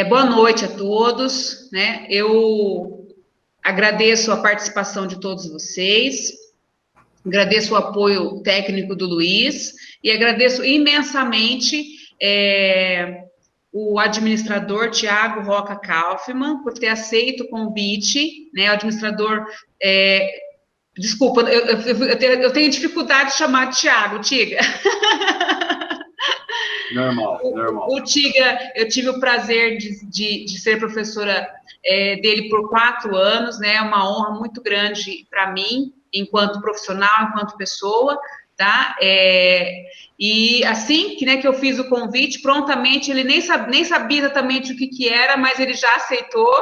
Boa noite a todos, né? Eu agradeço a participação de todos vocês, agradeço o apoio técnico do Luiz e agradeço imensamente o administrador Tiago Roca Kaufmann por ter aceito o convite, né? O administrador, desculpa, eu tenho dificuldade de chamar de Tiago, Tiga. Normal. O Tiga, eu tive o prazer de ser professora dele por 4 anos, né? É uma honra muito grande para mim, enquanto profissional, enquanto pessoa, tá? E assim que eu fiz o convite, prontamente, ele nem sabia exatamente o que era, mas ele já aceitou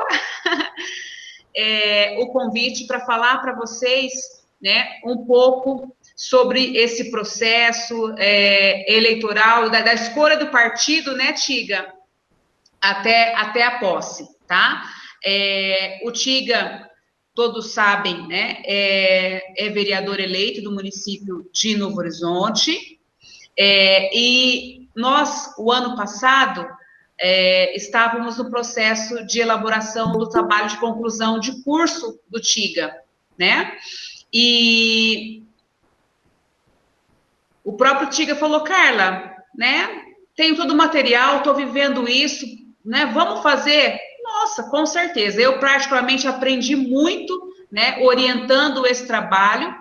o convite para falar para vocês, né, um pouco sobre esse processo eleitoral, da escolha do partido, né, Tiga, até a posse, tá? O Tiga, todos sabem, né, é vereador eleito do município de Novo Horizonte, e nós, o ano passado, estávamos no processo de elaboração do trabalho de conclusão de curso do Tiga, né? E o próprio Tiga falou, Carla, né? Tenho todo o material, estou vivendo isso, né? Vamos fazer? Nossa, com certeza. Eu particularmente aprendi muito, né? Orientando esse trabalho.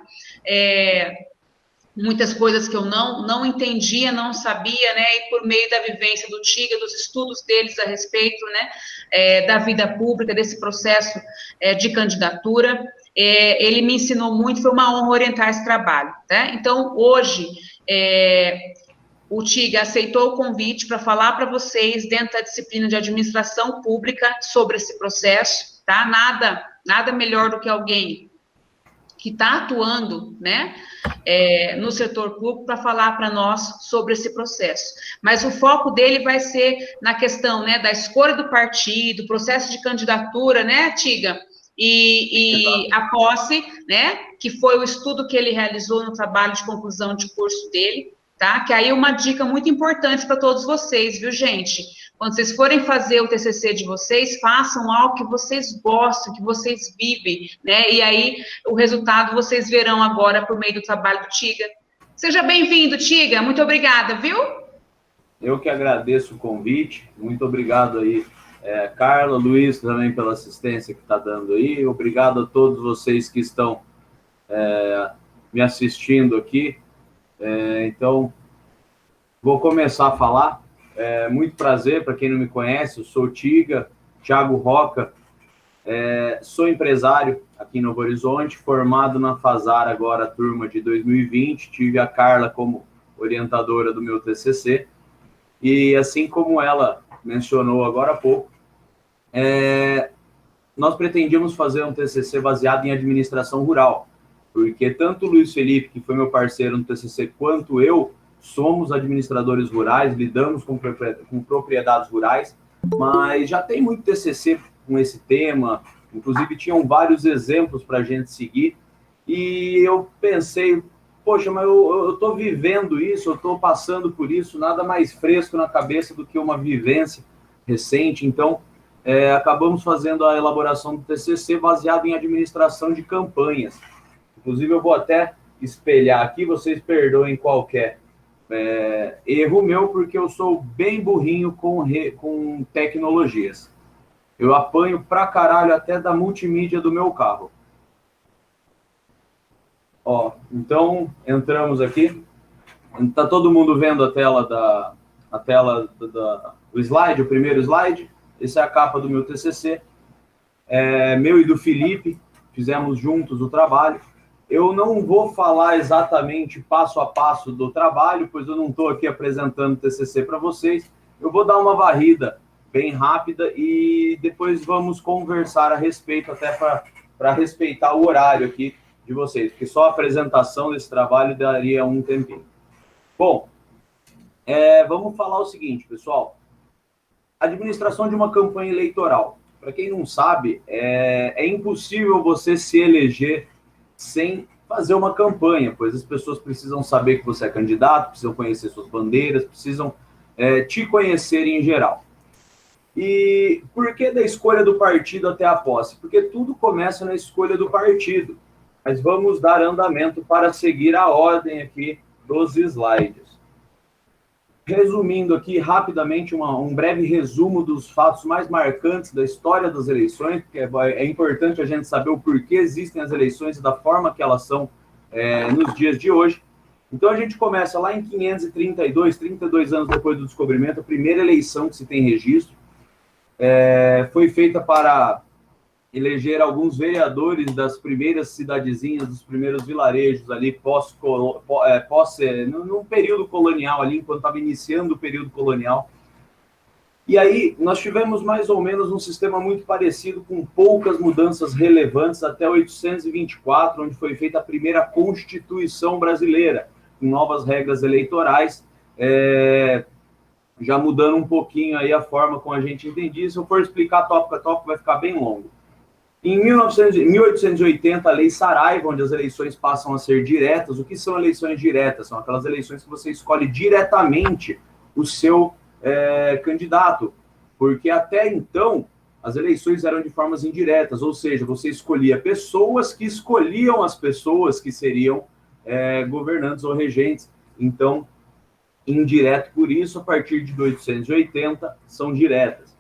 Muitas coisas que eu não entendia, não sabia, né? E por meio da vivência do Tiga, dos estudos deles a respeito, né? Da vida pública, desse processo de candidatura, ele me ensinou muito, foi uma honra orientar esse trabalho, tá? Então, hoje, o Tiga aceitou o convite para falar para vocês, dentro da disciplina de administração pública, sobre esse processo, tá? Nada melhor do que alguém que está atuando, né, no setor público para falar para nós sobre esse processo. Mas o foco dele vai ser na questão, né, da escolha do partido, processo de candidatura, né, Tiga? E a posse, né, que foi o estudo que ele realizou no trabalho de conclusão de curso dele, tá? Que aí é uma dica muito importante para todos vocês, viu, gente? Quando vocês forem fazer o TCC de vocês, façam algo que vocês gostam, que vocês vivem, né? E aí, o resultado vocês verão agora por meio do trabalho do Tiga. Seja bem-vindo, Tiga. Muito obrigada, viu? Eu que agradeço o convite. Muito obrigado aí, Carla, Luiz, também pela assistência que está dando aí. Obrigado a todos vocês que estão me assistindo aqui. Então, vou começar a falar. Muito prazer, para quem não me conhece, eu sou o Tiga, Thiago Roca, sou empresário aqui em Novo Horizonte, formado na Fazar agora, a turma de 2020, tive a Carla como orientadora do meu TCC, e assim como ela mencionou agora há pouco, nós pretendíamos fazer um TCC baseado em administração rural, porque tanto o Luiz Felipe, que foi meu parceiro no TCC, quanto eu, somos administradores rurais, lidamos com propriedades rurais, mas já tem muito TCC com esse tema, inclusive tinham vários exemplos para a gente seguir, e eu pensei, poxa, mas eu estou vivendo isso, eu estou passando por isso, nada mais fresco na cabeça do que uma vivência recente, então acabamos fazendo a elaboração do TCC baseado em administração de campanhas. Inclusive eu vou até espelhar aqui, vocês perdoem qualquer erro meu, porque eu sou bem burrinho com tecnologias. Eu apanho pra caralho até da multimídia do meu carro. Então, entramos aqui. Tá todo mundo vendo a tela do slide, o primeiro slide? Essa é a capa do meu TCC. Meu e do Felipe, fizemos juntos o trabalho. Eu não vou falar exatamente passo a passo do trabalho, pois eu não estou aqui apresentando o TCC para vocês. Eu vou dar uma varrida bem rápida e depois vamos conversar a respeito, até para respeitar o horário aqui de vocês, porque só a apresentação desse trabalho daria um tempinho. Bom, vamos falar o seguinte, pessoal. Administração de uma campanha eleitoral. Para quem não sabe, é impossível você se eleger sem fazer uma campanha, pois as pessoas precisam saber que você é candidato, precisam conhecer suas bandeiras, precisam te conhecer em geral. E por que da escolha do partido até a posse? Porque tudo começa na escolha do partido. Mas vamos dar andamento para seguir a ordem aqui dos slides. Resumindo aqui rapidamente um breve resumo dos fatos mais marcantes da história das eleições, porque é importante a gente saber o porquê existem as eleições e da forma que elas são nos dias de hoje. Então a gente começa lá em 532, 32 anos depois do descobrimento, a primeira eleição que se tem registro foi feita para eleger alguns vereadores das primeiras cidadezinhas, dos primeiros vilarejos ali, num período colonial ali, enquanto estava iniciando o período colonial. E aí nós tivemos mais ou menos um sistema muito parecido, com poucas mudanças relevantes, até 1824, onde foi feita a primeira Constituição brasileira, com novas regras eleitorais, já mudando um pouquinho aí a forma como a gente entendia. Se eu for explicar tópico a tópico, vai ficar bem longo. Em 1880, a Lei Saraiva, onde as eleições passam a ser diretas. O que são eleições diretas? São aquelas eleições que você escolhe diretamente o seu candidato, porque até então as eleições eram de formas indiretas, ou seja, você escolhia pessoas que escolhiam as pessoas que seriam governantes ou regentes. Então, indireto por isso, a partir de 1880, são diretas.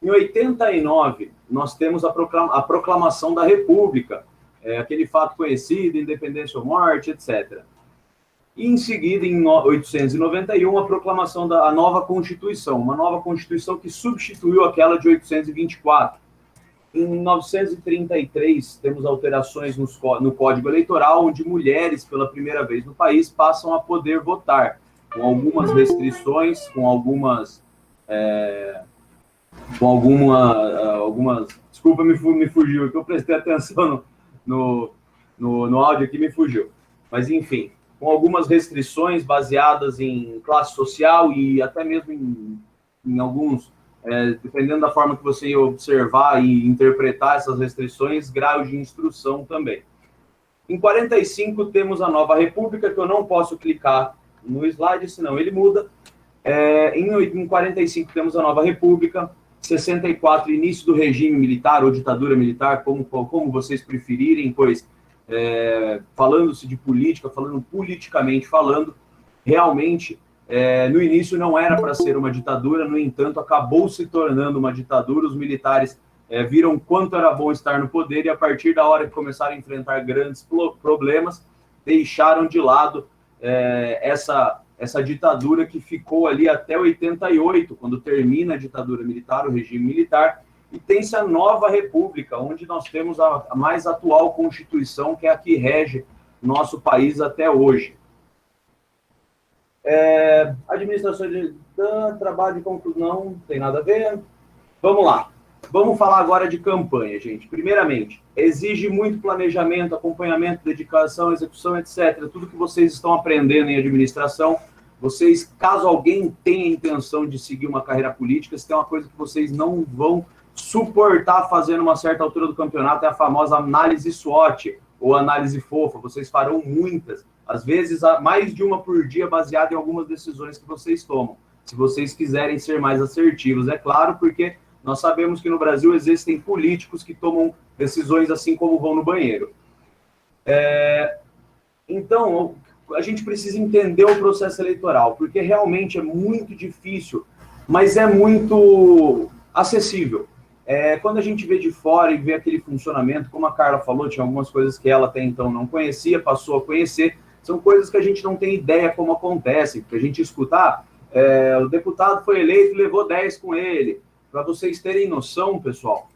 Em 89, nós temos a proclamação da República, aquele fato conhecido, independência ou morte, etc. E em seguida, em 1891, a proclamação da nova Constituição, uma nova Constituição que substituiu aquela de 1824. Em 1933, temos alterações no Código Eleitoral, onde mulheres, pela primeira vez no país, passam a poder votar, com algumas restrições, com algumas... Desculpa, me fugiu, que eu prestei atenção no áudio aqui, me fugiu. Mas, enfim, com algumas restrições baseadas em classe social e até mesmo em alguns, dependendo da forma que você ia observar e interpretar essas restrições, graus de instrução também. Em 45, temos a nova República, que eu não posso clicar no slide, senão ele muda. Em 45, temos a nova República. 64, início do regime militar ou ditadura militar, como vocês preferirem, pois falando-se de política, falando politicamente falando, realmente, no início não era para ser uma ditadura, no entanto, acabou se tornando uma ditadura. Os militares viram quanto era bom estar no poder e, a partir da hora que começaram a enfrentar grandes problemas, deixaram de lado essa ditadura que ficou ali até 88, quando termina a ditadura militar, o regime militar, e tem-se a nova República, onde nós temos a mais atual Constituição, que é a que rege nosso país até hoje. Administração de trabalho de conclusão, não tem nada a ver. Vamos lá. Vamos falar agora de campanha, gente. Primeiramente, exige muito planejamento, acompanhamento, dedicação, execução, etc. Tudo que vocês estão aprendendo em administração, vocês, caso alguém tenha intenção de seguir uma carreira política, se tem uma coisa que vocês não vão suportar fazer numa certa altura do campeonato, é a famosa análise SWOT, ou análise fofa. Vocês farão muitas, às vezes mais de uma por dia, baseada em algumas decisões que vocês tomam. Se vocês quiserem ser mais assertivos, é claro, porque nós sabemos que no Brasil existem políticos que tomam decisões assim como vão no banheiro. Então, a gente precisa entender o processo eleitoral, porque realmente é muito difícil, mas é muito acessível. Quando a gente vê de fora e vê aquele funcionamento, como a Carla falou, tinha algumas coisas que ela até então não conhecia, passou a conhecer, são coisas que a gente não tem ideia como acontecem, porque a gente escuta, o deputado foi eleito e levou 10 com ele. Para vocês terem noção, pessoal,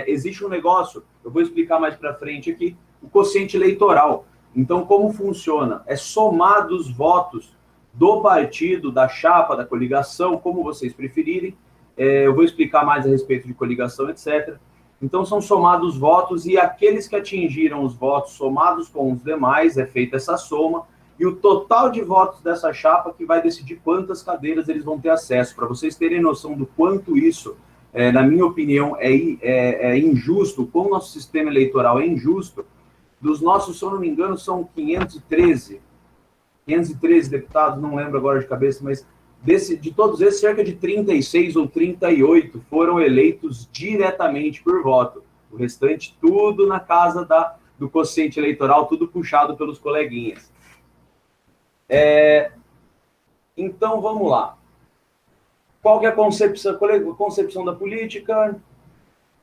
existe um negócio, eu vou explicar mais para frente aqui, o quociente eleitoral. Então, como funciona? É somado os votos do partido, da chapa, da coligação, como vocês preferirem. Eu vou explicar mais a respeito de coligação, etc. Então, são somados os votos e aqueles que atingiram os votos somados com os demais, é feita essa soma, e o total de votos dessa chapa que vai decidir quantas cadeiras eles vão ter acesso. Para vocês terem noção do quanto isso, na minha opinião, é injusto, como o nosso sistema eleitoral é injusto, dos nossos, se eu não me engano, são 513 deputados, não lembro agora de cabeça, mas De todos esses, cerca de 36 ou 38 foram eleitos diretamente por voto. O restante, tudo na casa do quociente eleitoral, tudo puxado pelos coleguinhas. Então, vamos lá. Qual que é a concepção da política?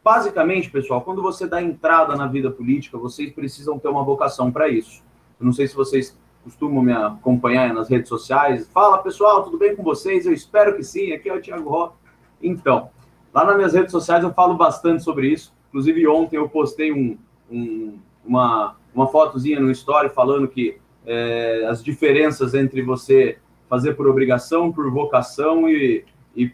Basicamente, pessoal, quando você dá entrada na vida política, vocês precisam ter uma vocação para isso. Eu não sei se vocês costumam me acompanhar nas redes sociais. Fala, pessoal, tudo bem com vocês? Eu espero que sim. Aqui é o Thiago Roque. Então, lá nas minhas redes sociais eu falo bastante sobre isso. Inclusive, ontem eu postei uma fotozinha no story falando que as diferenças entre você fazer por obrigação, por vocação e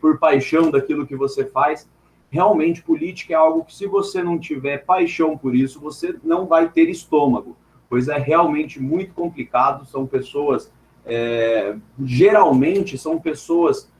por paixão daquilo que você faz. Realmente, política é algo que, se você não tiver paixão por isso, você não vai ter estômago, pois é realmente muito complicado. São pessoas, geralmente, são pessoas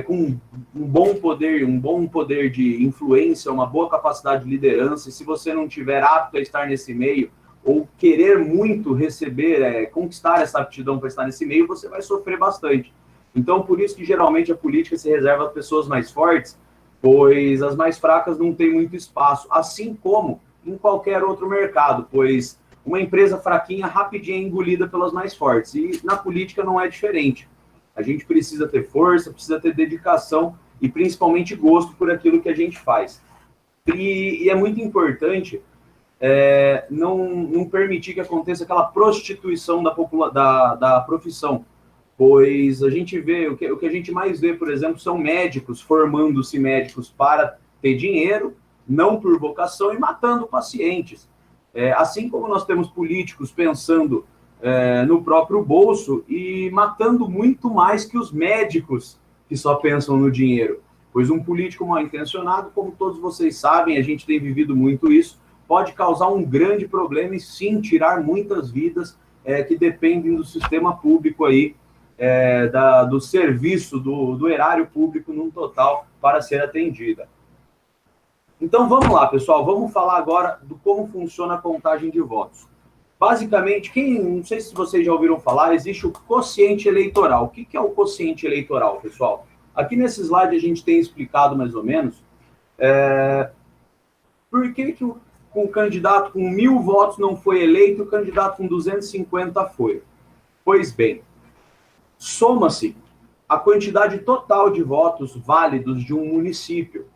com um bom poder de influência, uma boa capacidade de liderança, e se você não tiver apto a estar nesse meio, ou querer muito receber, conquistar essa aptidão para estar nesse meio, você vai sofrer bastante. Então, por isso que, geralmente, a política se reserva a pessoas mais fortes, pois as mais fracas não têm muito espaço, assim como em qualquer outro mercado, pois uma empresa fraquinha rapidinho é engolida pelas mais fortes, e na política não é diferente. A gente precisa ter força, precisa ter dedicação e principalmente gosto por aquilo que a gente faz. E é muito importante não permitir que aconteça aquela prostituição da profissão, pois a gente vê, o que a gente mais vê, por exemplo, são médicos formando-se médicos para ter dinheiro, não por vocação, e matando pacientes. Assim como nós temos políticos pensando no próprio bolso e matando muito mais que os médicos que só pensam no dinheiro. Pois um político mal intencionado, como todos vocês sabem, a gente tem vivido muito isso, pode causar um grande problema e sim tirar muitas vidas que dependem do sistema público aí, do serviço, do erário público num total para ser atendida. Então vamos lá, pessoal, vamos falar agora do como funciona a contagem de votos. Basicamente, não sei se vocês já ouviram falar, existe o quociente eleitoral. O que é o quociente eleitoral, pessoal? Aqui nesse slide a gente tem explicado mais ou menos por que um candidato com 1.000 votos não foi eleito e o candidato com 250 foi. Pois bem, soma-se a quantidade total de votos válidos de um município.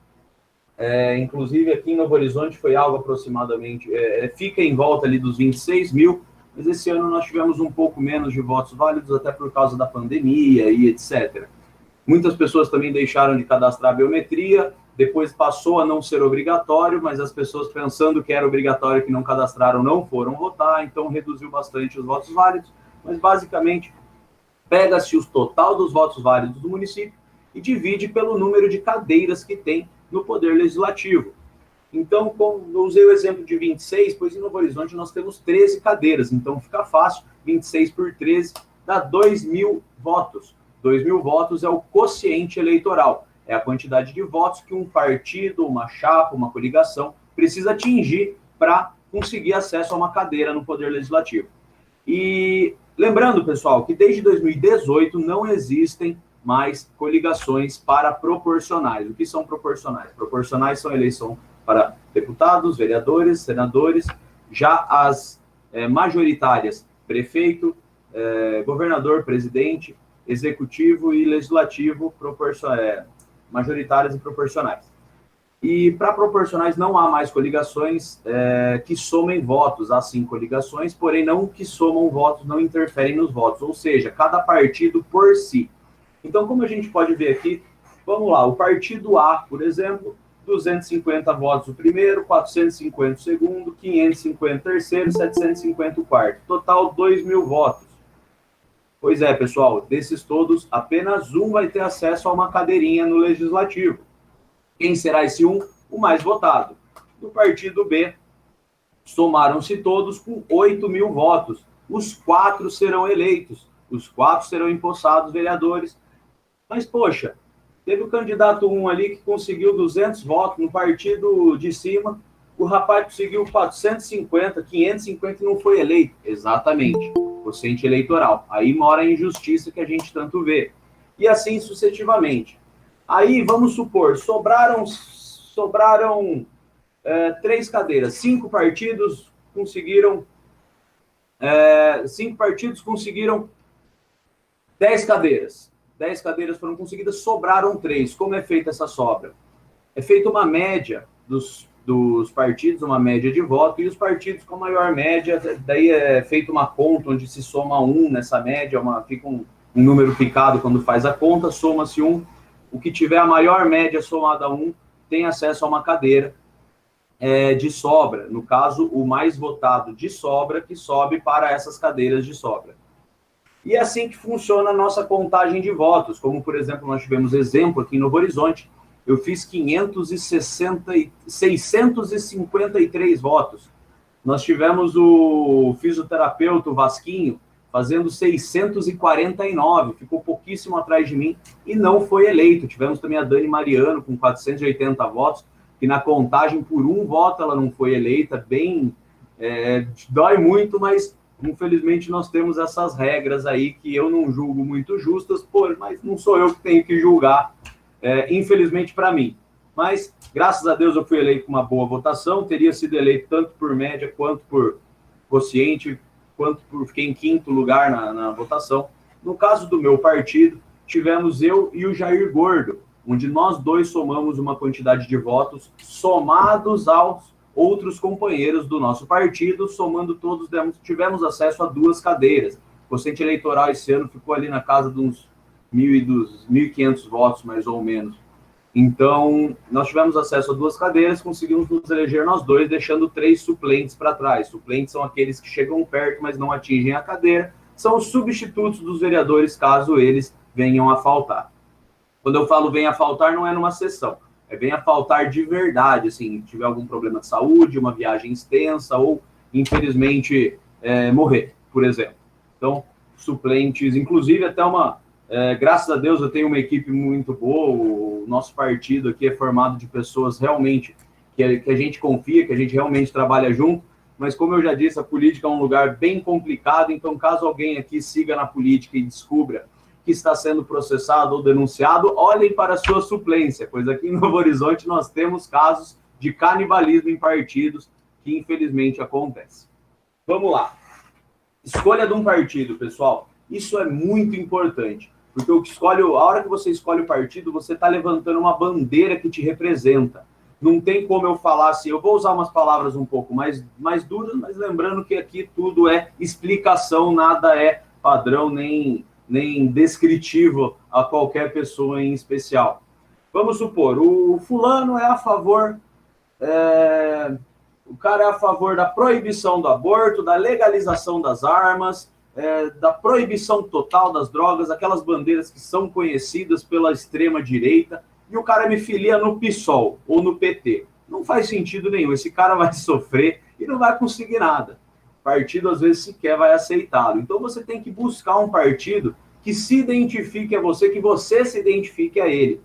Inclusive, aqui em Novo Horizonte foi algo aproximadamente, fica em volta ali dos 26 mil, mas esse ano nós tivemos um pouco menos de votos válidos, até por causa da pandemia e etc. Muitas pessoas também deixaram de cadastrar a biometria, depois passou a não ser obrigatório, mas as pessoas, pensando que era obrigatório, que não cadastraram, não foram votar, então reduziu bastante os votos válidos, mas basicamente pega-se o total dos votos válidos do município e divide pelo número de cadeiras que tem no Poder Legislativo. Então, eu usei o exemplo de 26, pois em Novo Horizonte nós temos 13 cadeiras, então fica fácil, 26 por 13 dá 2.000 votos. 2.000 votos é o quociente eleitoral, é a quantidade de votos que um partido, uma chapa, uma coligação precisa atingir para conseguir acesso a uma cadeira no Poder Legislativo. E lembrando, pessoal, que desde 2018 não existem mais coligações para proporcionais. O que são proporcionais? Proporcionais são eleição para deputados, vereadores, senadores. Já as majoritárias, prefeito, governador, presidente, executivo e legislativo, majoritárias e proporcionais. E para proporcionais não há mais coligações que somem votos. Há sim coligações, porém não que somam votos, não interferem nos votos. Ou seja, cada partido por si. Então, como a gente pode ver aqui, vamos lá, o partido A, por exemplo, 250 votos o primeiro, 450 o segundo, 550 o terceiro, 750 o quarto. Total, 2.000 votos. Pois é, pessoal, desses todos, apenas um vai ter acesso a uma cadeirinha no Legislativo. Quem será esse um? O mais votado. Do partido B, somaram-se todos com 8.000 votos. Os 4 serão eleitos, os 4 serão empossados vereadores. Mas, poxa, teve o candidato 1 ali que conseguiu 200 votos no partido de cima, o rapaz conseguiu 450, 550 e não foi eleito. Exatamente, quociente eleitoral. Aí mora a injustiça que a gente tanto vê. e assim sucessivamente. Aí, vamos supor, sobraram 3 cadeiras, 5 partidos conseguiram 10 cadeiras. 10 cadeiras foram conseguidas, sobraram 3. Como é feita essa sobra? É feita uma média dos partidos, uma média de voto, e os partidos com maior média, daí é feita uma conta onde se soma 1 nessa média, fica um número picado quando faz a conta, soma-se 1. O que tiver a maior média somada a 1 tem acesso a uma cadeira de sobra. No caso, o mais votado de sobra, que sobe para essas cadeiras de sobra. E é assim que funciona a nossa contagem de votos. Como, por exemplo, nós tivemos exemplo aqui em Novo Horizonte, eu fiz 653 votos. Nós tivemos o fisioterapeuta, o Vasquinho, fazendo 649, ficou pouquíssimo atrás de mim e não foi eleito. Tivemos também a Dani Mariano com 480 votos, que na contagem por 1 voto ela não foi eleita, dói muito, mas infelizmente nós temos essas regras aí que eu não julgo muito justas, mas não sou eu que tenho que julgar, infelizmente para mim. Mas, graças a Deus, eu fui eleito com uma boa votação, teria sido eleito tanto por média quanto por quociente, fiquei em 5º lugar na votação. No caso do meu partido, tivemos eu e o Jair Gordo, onde nós dois somamos uma quantidade de votos somados aos outros companheiros do nosso partido, somando todos, tivemos acesso a 2 cadeiras. O quociente eleitoral esse ano ficou ali na casa de uns 1.500 votos, mais ou menos. Então, nós tivemos acesso a 2 cadeiras, conseguimos nos eleger nós dois, deixando 3 suplentes para trás. Suplentes são aqueles que chegam perto, mas não atingem a cadeira. São os substitutos dos vereadores, caso eles venham a faltar. Quando eu falo venha a faltar, não é numa sessão. Venha a faltar de verdade, assim, tiver algum problema de saúde, uma viagem extensa ou, infelizmente, morrer, por exemplo. Então, suplentes, inclusive até graças a Deus eu tenho uma equipe muito boa, o nosso partido aqui é formado de pessoas realmente que a gente confia, que a gente realmente trabalha junto, mas como eu já disse, a política é um lugar bem complicado, então caso alguém aqui siga na política e descubra que está sendo processado ou denunciado, olhem para a sua suplência, pois aqui em Novo Horizonte nós temos casos de canibalismo em partidos que infelizmente acontece. Vamos lá. Escolha de um partido, pessoal. Isso é muito importante, porque a hora que você escolhe o partido, você está levantando uma bandeira que te representa. Não tem como eu falar assim, eu vou usar umas palavras um pouco mais duras, mas lembrando que aqui tudo é explicação, nada é padrão, nem descritivo a qualquer pessoa em especial. Vamos supor, o fulano é a favor, o cara é a favor da proibição do aborto, da legalização das armas, da proibição total das drogas, aquelas bandeiras que são conhecidas pela extrema-direita, e o cara me filia no PSOL ou no PT. Não faz sentido nenhum, esse cara vai sofrer e não vai conseguir nada. O partido, às vezes, sequer vai aceitá-lo. Então, você tem que buscar um partido que se identifique a você, que você se identifique a ele.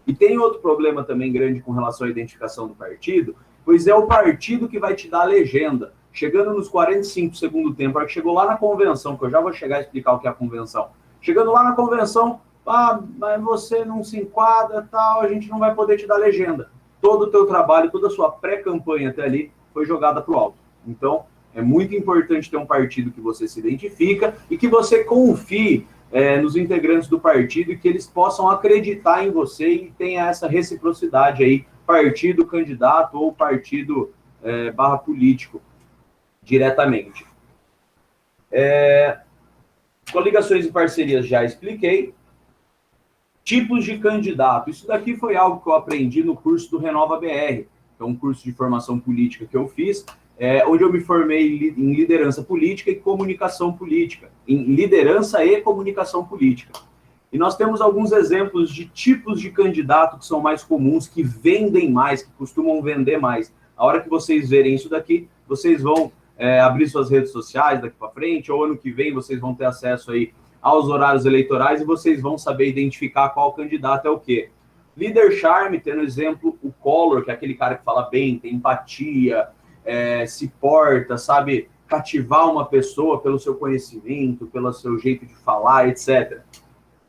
E tem outro problema também grande com relação à identificação do partido, pois é o partido que vai te dar a legenda. Chegando nos 45 do segundo tempo, a hora que chegou lá na convenção, que eu já vou chegar a explicar o que é a convenção. Chegando lá na convenção, mas você não se enquadra, tal, a gente não vai poder te dar legenda. Todo o teu trabalho, toda a sua pré-campanha até ali foi jogada para o alto. Então, é muito importante ter um partido que você se identifica e que você confie nos integrantes do partido e que eles possam acreditar em você e tenha essa reciprocidade aí, partido, candidato ou partido /político, diretamente. Coligações e parcerias já expliquei. Tipos de candidato. Isso daqui foi algo que eu aprendi no curso do Renova BR, que é um curso de formação política que eu fiz, onde eu me formei em liderança política e comunicação política. Em liderança e comunicação política. E nós temos alguns exemplos de tipos de candidato que são mais comuns, que vendem mais, que costumam vender mais. A hora que vocês verem isso daqui, vocês vão abrir suas redes sociais daqui para frente, ou ano que vem vocês vão ter acesso aí aos horários eleitorais e vocês vão saber identificar qual candidato é o quê. Líder charme, tendo exemplo, o Collor, que é aquele cara que fala bem, tem empatia, se porta, sabe cativar uma pessoa pelo seu conhecimento, pelo seu jeito de falar, etc.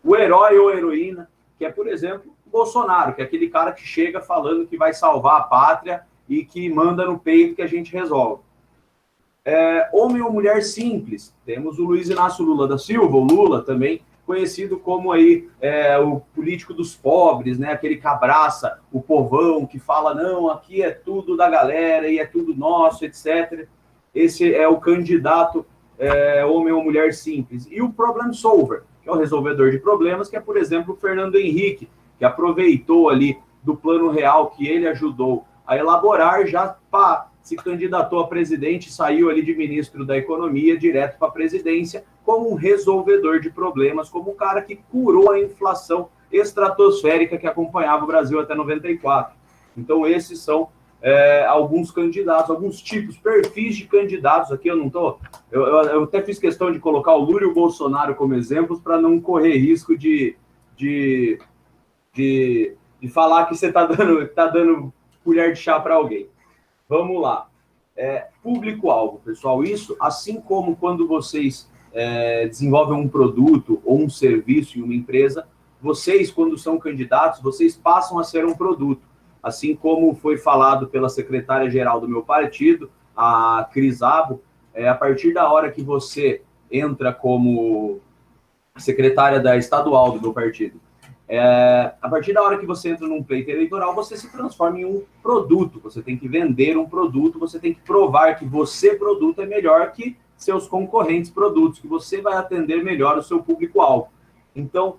o herói ou heroína, que é, por exemplo, o Bolsonaro, que é aquele cara que chega falando que vai salvar a pátria e que manda no peito que a gente resolve. Homem ou mulher simples, temos o Luiz Inácio Lula da Silva, o Lula também, conhecido como aí o político dos pobres, né? Aquele que abraça o povão, que fala, não, aqui é tudo da galera e é tudo nosso, etc. Esse é o candidato homem ou mulher simples. E o problem solver, que é o resolvedor de problemas, que é, por exemplo, o Fernando Henrique, que aproveitou ali do plano real que ele ajudou a elaborar, já se candidatou a presidente, saiu ali de ministro da Economia, direto para a presidência, como um resolvedor de problemas, como o cara que curou a inflação estratosférica que acompanhava o Brasil até 94. Então, esses são alguns candidatos, alguns tipos, perfis de candidatos. Aqui eu não estou... Eu até fiz questão de colocar o Lula e o Bolsonaro como exemplos para não correr risco de falar que você está dando colher de chá para alguém. Vamos lá. Público-alvo, pessoal. Isso, assim como quando vocês desenvolvem um produto ou um serviço em uma empresa, vocês, quando são candidatos, vocês passam a ser um produto. Assim como foi falado pela secretária-geral do meu partido, a Cris Abo, a partir da hora que você entra como secretária da estadual do meu partido, a partir da hora que você entra num pleito eleitoral, você se transforma em um produto, você tem que vender um produto, você tem que provar que você, produto, é melhor que seus concorrentes produtos, que você vai atender melhor o seu público-alvo. Então,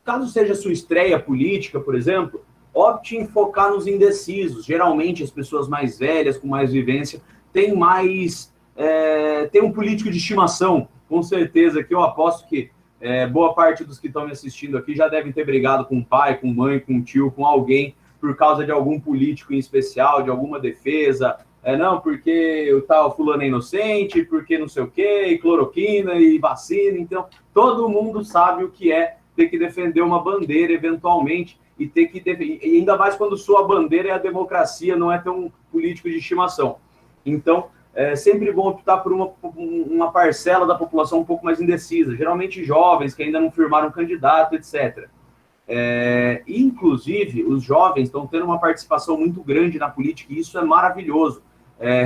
caso seja sua estreia política, por exemplo, opte em focar nos indecisos. Geralmente, as pessoas mais velhas, com mais vivência, têm um político de estimação, com certeza, que eu aposto que boa parte dos que estão me assistindo aqui já devem ter brigado com o pai, com mãe, com tio, com alguém, por causa de algum político em especial, de alguma defesa. Não, porque o tal fulano é inocente, porque não sei o quê, e cloroquina, e vacina. Então, todo mundo sabe o que é ter que defender uma bandeira, eventualmente, e ainda mais quando sua bandeira é a democracia, não é ter um político de estimação. Então, é sempre bom optar por uma parcela da população um pouco mais indecisa, geralmente jovens que ainda não firmaram candidato, etc. Inclusive, os jovens estão tendo uma participação muito grande na política, e isso é maravilhoso.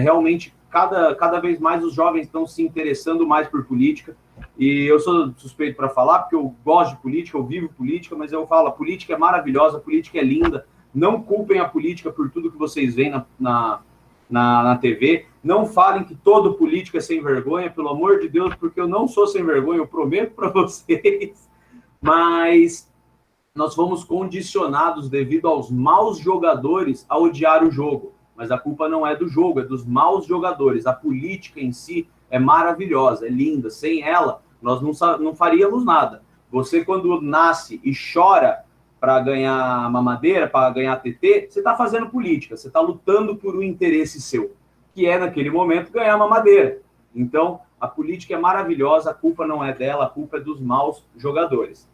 Realmente, cada vez mais os jovens estão se interessando mais por política, e eu sou suspeito para falar, porque eu gosto de política, eu vivo política, mas eu falo, a política é maravilhosa, a política é linda, não culpem a política por tudo que vocês veem na TV, não falem que todo político é sem vergonha, pelo amor de Deus, porque eu não sou sem vergonha, eu prometo para vocês, mas nós fomos condicionados devido aos maus jogadores a odiar o jogo, mas a culpa não é do jogo, é dos maus jogadores. A política em si é maravilhosa, é linda, sem ela nós não faríamos nada. Você, quando nasce e chora para ganhar mamadeira, para ganhar TT, você está fazendo política, você está lutando por um interesse seu, que é, naquele momento, ganhar mamadeira. Então, a política é maravilhosa, a culpa não é dela, a culpa é dos maus jogadores.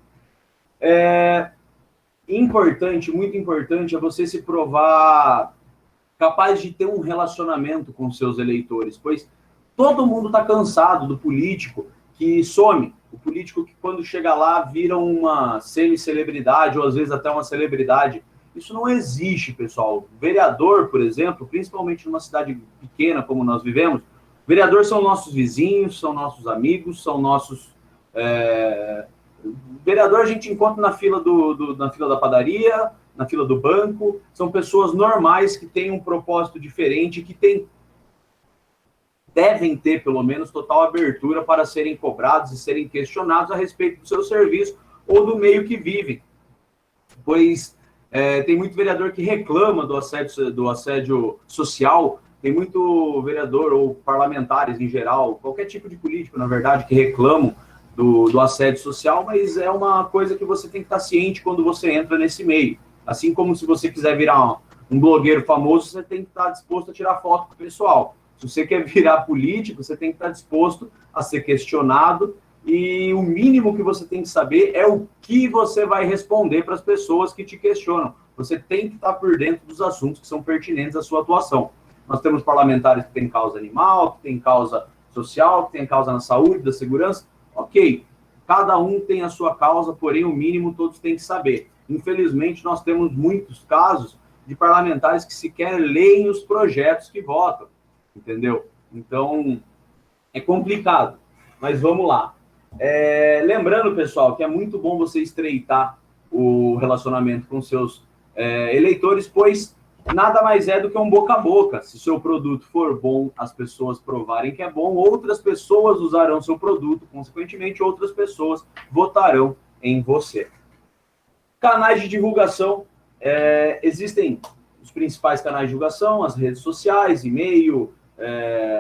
Importante, muito importante, é você se provar capaz de ter um relacionamento com seus eleitores, pois todo mundo está cansado do político que some, o político que quando chega lá vira uma semi-celebridade ou às vezes até uma celebridade. Isso não existe, pessoal. Vereador, por exemplo, principalmente numa cidade pequena como nós vivemos, vereador são nossos vizinhos, são nossos amigos, são nossos... Vereador a gente encontra na fila na fila da padaria, na fila do banco, são pessoas normais que têm um propósito diferente, que devem ter, pelo menos, total abertura para serem cobrados e serem questionados a respeito do seu serviço ou do meio que vivem. Pois tem muito vereador que reclama do assédio social, tem muito vereador ou parlamentares em geral, qualquer tipo de político, na verdade, que reclamam do assédio social, mas é uma coisa que você tem que estar ciente quando você entra nesse meio. Assim como se você quiser virar um blogueiro famoso, você tem que estar disposto a tirar foto com o pessoal. Se você quer virar político, você tem que estar disposto a ser questionado, e o mínimo que você tem que saber é o que você vai responder para as pessoas que te questionam. Você tem que estar por dentro dos assuntos que são pertinentes à sua atuação. Nós temos parlamentares que têm causa animal, que têm causa social, que têm causa na saúde, da segurança. Ok, Cada um tem a sua causa, porém o mínimo todos têm que saber. Infelizmente, nós temos muitos casos de parlamentares que sequer leem os projetos que votam, entendeu? Então, é complicado, mas vamos lá. Lembrando, pessoal, que é muito bom você estreitar o relacionamento com seus eleitores, pois nada mais é do que um boca a boca. Se seu produto for bom, as pessoas provarem que é bom, outras pessoas usarão seu produto, consequentemente, outras pessoas votarão em você. Canais de divulgação, existem os principais canais de divulgação, as redes sociais, e-mail,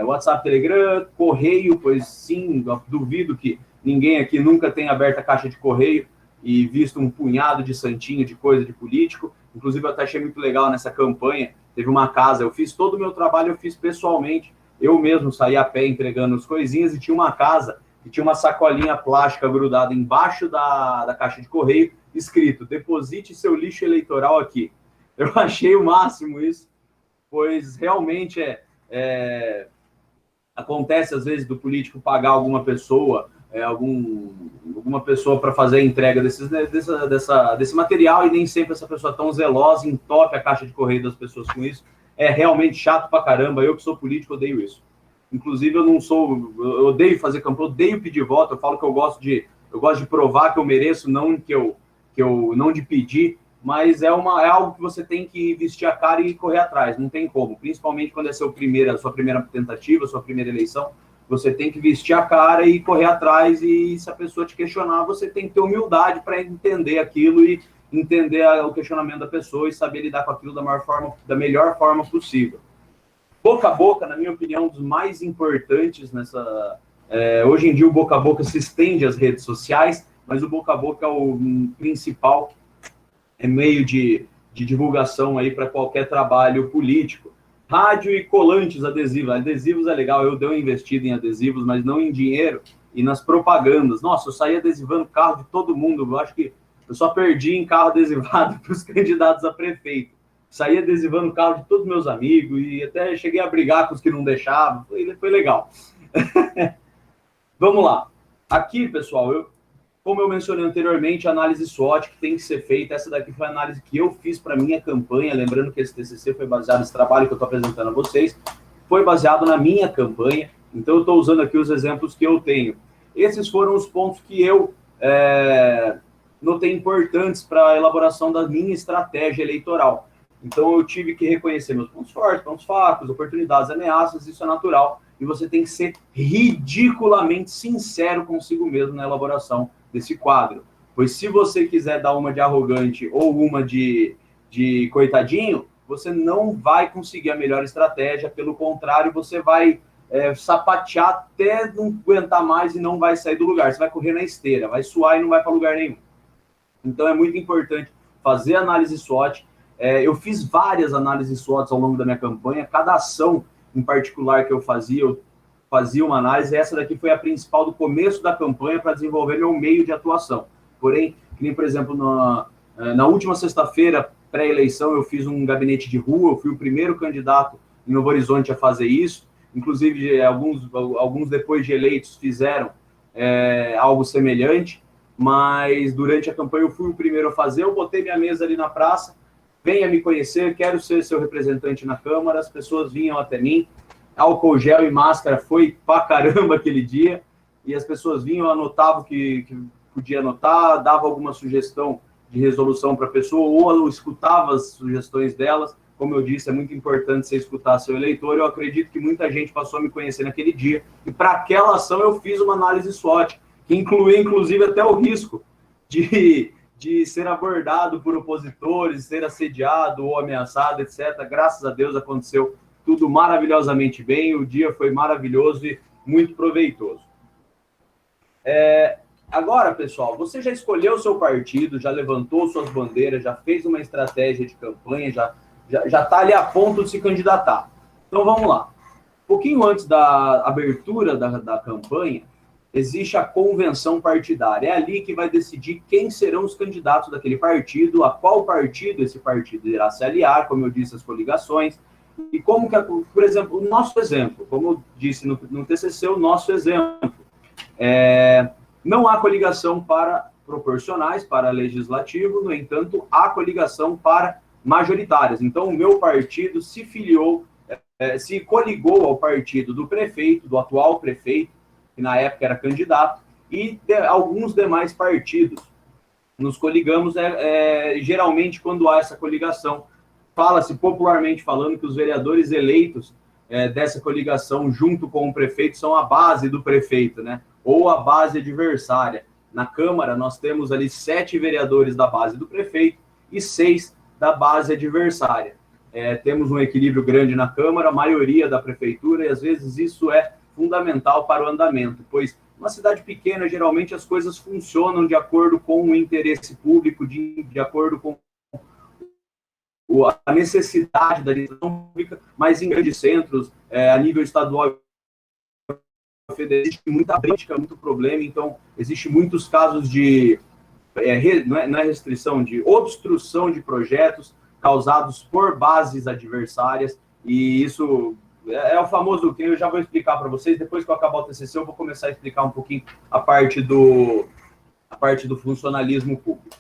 WhatsApp, Telegram, correio, pois sim, duvido que ninguém aqui nunca tenha aberto a caixa de correio e visto um punhado de santinho, de coisa de político. Inclusive, eu até achei muito legal nessa campanha, teve uma casa, eu fiz todo o meu trabalho, eu fiz pessoalmente, eu mesmo saí a pé entregando as coisinhas, e tinha uma casa que tinha uma sacolinha plástica grudada embaixo da caixa de correio, escrito: deposite seu lixo eleitoral aqui. Eu achei o máximo isso, pois realmente acontece às vezes do político pagar alguma pessoa, alguma pessoa para fazer a entrega desse material, e nem sempre essa pessoa tão zelosa entope a caixa de correio das pessoas com isso. É realmente chato pra caramba. Eu que sou político odeio isso. Inclusive, eu odeio fazer campanha, odeio pedir voto. Eu falo que eu gosto de provar que eu mereço, não não de pedir, mas é algo que você tem que vestir a cara e correr atrás, não tem como, principalmente quando é sua primeira tentativa, sua primeira eleição, você tem que vestir a cara e correr atrás, e se a pessoa te questionar, você tem que ter humildade para entender aquilo e entender o questionamento da pessoa e saber lidar com aquilo da melhor forma possível. Boca a boca, na minha opinião, um dos mais importantes hoje em dia o boca a boca se estende às redes sociais, mas o boca a boca é o principal meio de divulgação aí para qualquer trabalho político. Rádio e colantes adesivos. Adesivos é legal, eu dei uma investida em adesivos, mas não em dinheiro e nas propagandas. Nossa, eu saí adesivando carro de todo mundo. Eu acho que eu só perdi em carro adesivado para os candidatos a prefeito. Saí adesivando o carro de todos os meus amigos e até cheguei a brigar com os que não deixavam. Foi legal. Vamos lá. Aqui, pessoal, como eu mencionei anteriormente, a análise SWOT que tem que ser feita. Essa daqui foi a análise que eu fiz para minha campanha. Lembrando que esse TCC foi baseado nesse trabalho que eu estou apresentando a vocês. Foi baseado na minha campanha. Então, eu estou usando aqui os exemplos que eu tenho. Esses foram os pontos que eu notei importantes para a elaboração da minha estratégia eleitoral. Então, eu tive que reconhecer meus pontos fortes, pontos fracos, oportunidades, ameaças. Isso é natural. E você tem que ser ridiculamente sincero consigo mesmo na elaboração desse quadro. Pois se você quiser dar uma de arrogante ou uma de coitadinho, você não vai conseguir a melhor estratégia. Pelo contrário, você vai sapatear até não aguentar mais e não vai sair do lugar. Você vai correr na esteira, vai suar e não vai para lugar nenhum. Então, é muito importante fazer análise SWOT. Eu fiz várias análises SWOT ao longo da minha campanha. Cada ação em particular que eu fazia uma análise. Essa daqui foi a principal do começo da campanha para desenvolver meu meio de atuação. Porém, nem por exemplo, na última sexta-feira, pré-eleição, eu fiz um gabinete de rua, eu fui o primeiro candidato em Novo Horizonte a fazer isso. Inclusive, alguns depois de eleitos fizeram algo semelhante, mas durante a campanha eu fui o primeiro a fazer. Eu botei minha mesa ali na praça: venha me conhecer, quero ser seu representante na Câmara. As pessoas vinham até mim, álcool gel e máscara foi pra caramba aquele dia, e as pessoas vinham, anotavam o que podia anotar, dava alguma sugestão de resolução para a pessoa, ou eu escutava as sugestões delas. Como eu disse, é muito importante você escutar seu eleitor. Eu acredito que muita gente passou a me conhecer naquele dia, e para aquela ação eu fiz uma análise SWOT, que incluía, inclusive, até o risco de ser abordado por opositores, ser assediado ou ameaçado, etc. Graças a Deus aconteceu tudo maravilhosamente bem, o dia foi maravilhoso e muito proveitoso. Agora, pessoal, você já escolheu o seu partido, já levantou suas bandeiras, já fez uma estratégia de campanha, já está ali a ponto de se candidatar. Então, vamos lá. Um pouquinho antes da abertura da campanha, existe a convenção partidária. É ali que vai decidir quem serão os candidatos daquele partido, a qual partido esse partido irá se aliar, como eu disse, as coligações, e como que, por exemplo, o nosso exemplo, como eu disse no TCC, o nosso exemplo. Não há coligação para proporcionais, para legislativo, no entanto, há coligação para majoritárias. Então, o meu partido se filiou, se coligou ao partido do prefeito, do atual prefeito, que na época era candidato, e alguns demais partidos. Nos coligamos, geralmente, quando há essa coligação, fala-se popularmente falando que os vereadores eleitos dessa coligação, junto com o prefeito, são a base do prefeito, né? Ou a base adversária. Na Câmara, nós temos ali 7 vereadores da base do prefeito e 6 da base adversária. Temos um equilíbrio grande na Câmara, a maioria da prefeitura, e às vezes isso é fundamental para o andamento, pois uma cidade pequena, geralmente as coisas funcionam de acordo com o interesse público, de acordo com a necessidade da administração pública, mas em grandes centros, a nível estadual e federal, existe muita crítica, muito problema, então existe muitos casos de, não é restrição, de obstrução de projetos causados por bases adversárias, e isso é o famoso, que eu já vou explicar para vocês, depois que eu acabar o TCC, eu vou começar a explicar um pouquinho a parte do funcionalismo público.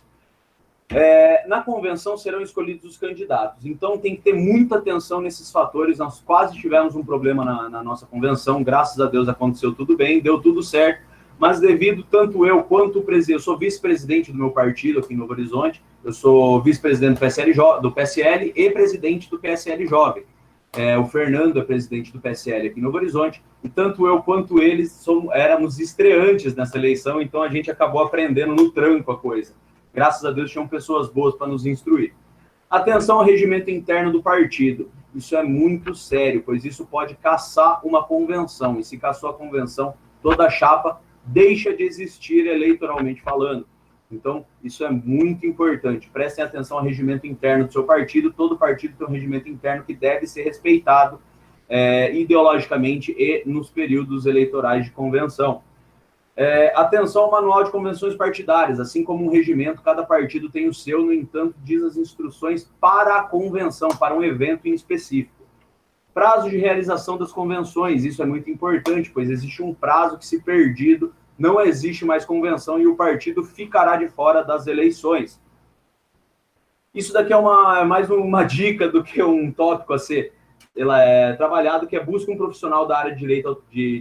Na convenção serão escolhidos os candidatos, então tem que ter muita atenção nesses fatores. Nós quase tivemos um problema na nossa convenção, graças a Deus aconteceu tudo bem, deu tudo certo, mas devido tanto eu quanto o presidente, eu sou vice-presidente do meu partido aqui em Novo Horizonte, eu sou vice-presidente do PSL e presidente do PSL Jovem. O Fernando é presidente do PSL aqui em Novo Horizonte, e tanto eu quanto eles éramos estreantes nessa eleição, então a gente acabou aprendendo no tranco a coisa. Graças a Deus tinham pessoas boas para nos instruir. Atenção ao regimento interno do partido. Isso é muito sério, pois isso pode caçar uma convenção, e se caçou a convenção, toda a chapa deixa de existir eleitoralmente falando. Então, isso é muito importante. Prestem atenção ao regimento interno do seu partido. Todo partido tem um regimento interno que deve ser respeitado ideologicamente e nos períodos eleitorais de convenção. Atenção ao manual de convenções partidárias. Assim como um regimento, cada partido tem o seu, no entanto, diz as instruções para a convenção, para um evento em específico. Prazo de realização das convenções. Isso é muito importante, pois existe um prazo que, se perdido, não existe mais convenção e o partido ficará de fora das eleições. Isso daqui é mais uma dica do que um tópico a ser trabalhado, que é busca um profissional da área de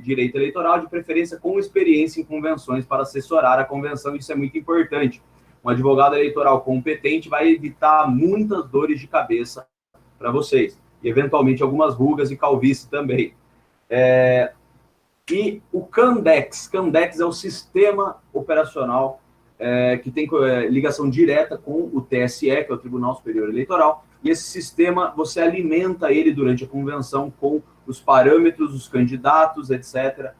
direito eleitoral, de preferência com experiência em convenções, para assessorar a convenção. Isso é muito importante. Um advogado eleitoral competente vai evitar muitas dores de cabeça para vocês, e eventualmente algumas rugas e calvície também. E o Candex é o sistema operacional que tem ligação direta com o TSE, que é o Tribunal Superior Eleitoral, e esse sistema, você alimenta ele durante a convenção com os parâmetros, os candidatos, etc.,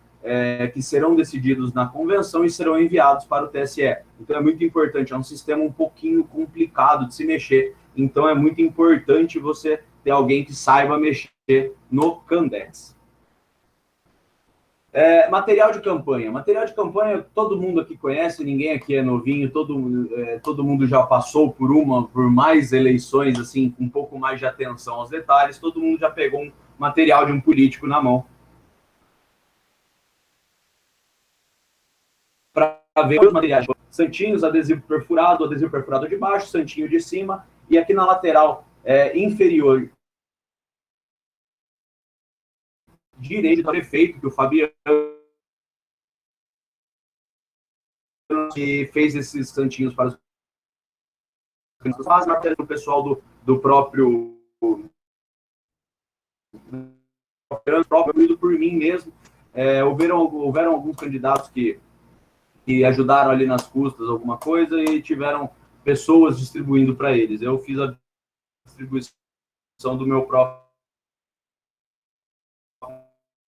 que serão decididos na convenção e serão enviados para o TSE. Então é muito importante, é um sistema um pouquinho complicado de se mexer, então é muito importante você ter alguém que saiba mexer no Candex. Material de campanha. Material de campanha, todo mundo aqui conhece, ninguém aqui é novinho, todo mundo já passou por mais eleições, assim, com um pouco mais de atenção aos detalhes, todo mundo já pegou um material de um político na mão. Para ver os materiais. Santinhos, adesivo perfurado de baixo, santinho de cima, e aqui na lateral inferior direito do prefeito, que o Fabiano, que fez esses santinhos para os faz matéria do pessoal do próprio por mim mesmo. Houveram alguns candidatos que ajudaram ali nas custas alguma coisa e tiveram pessoas distribuindo para eles. Eu fiz a distribuição do meu próprio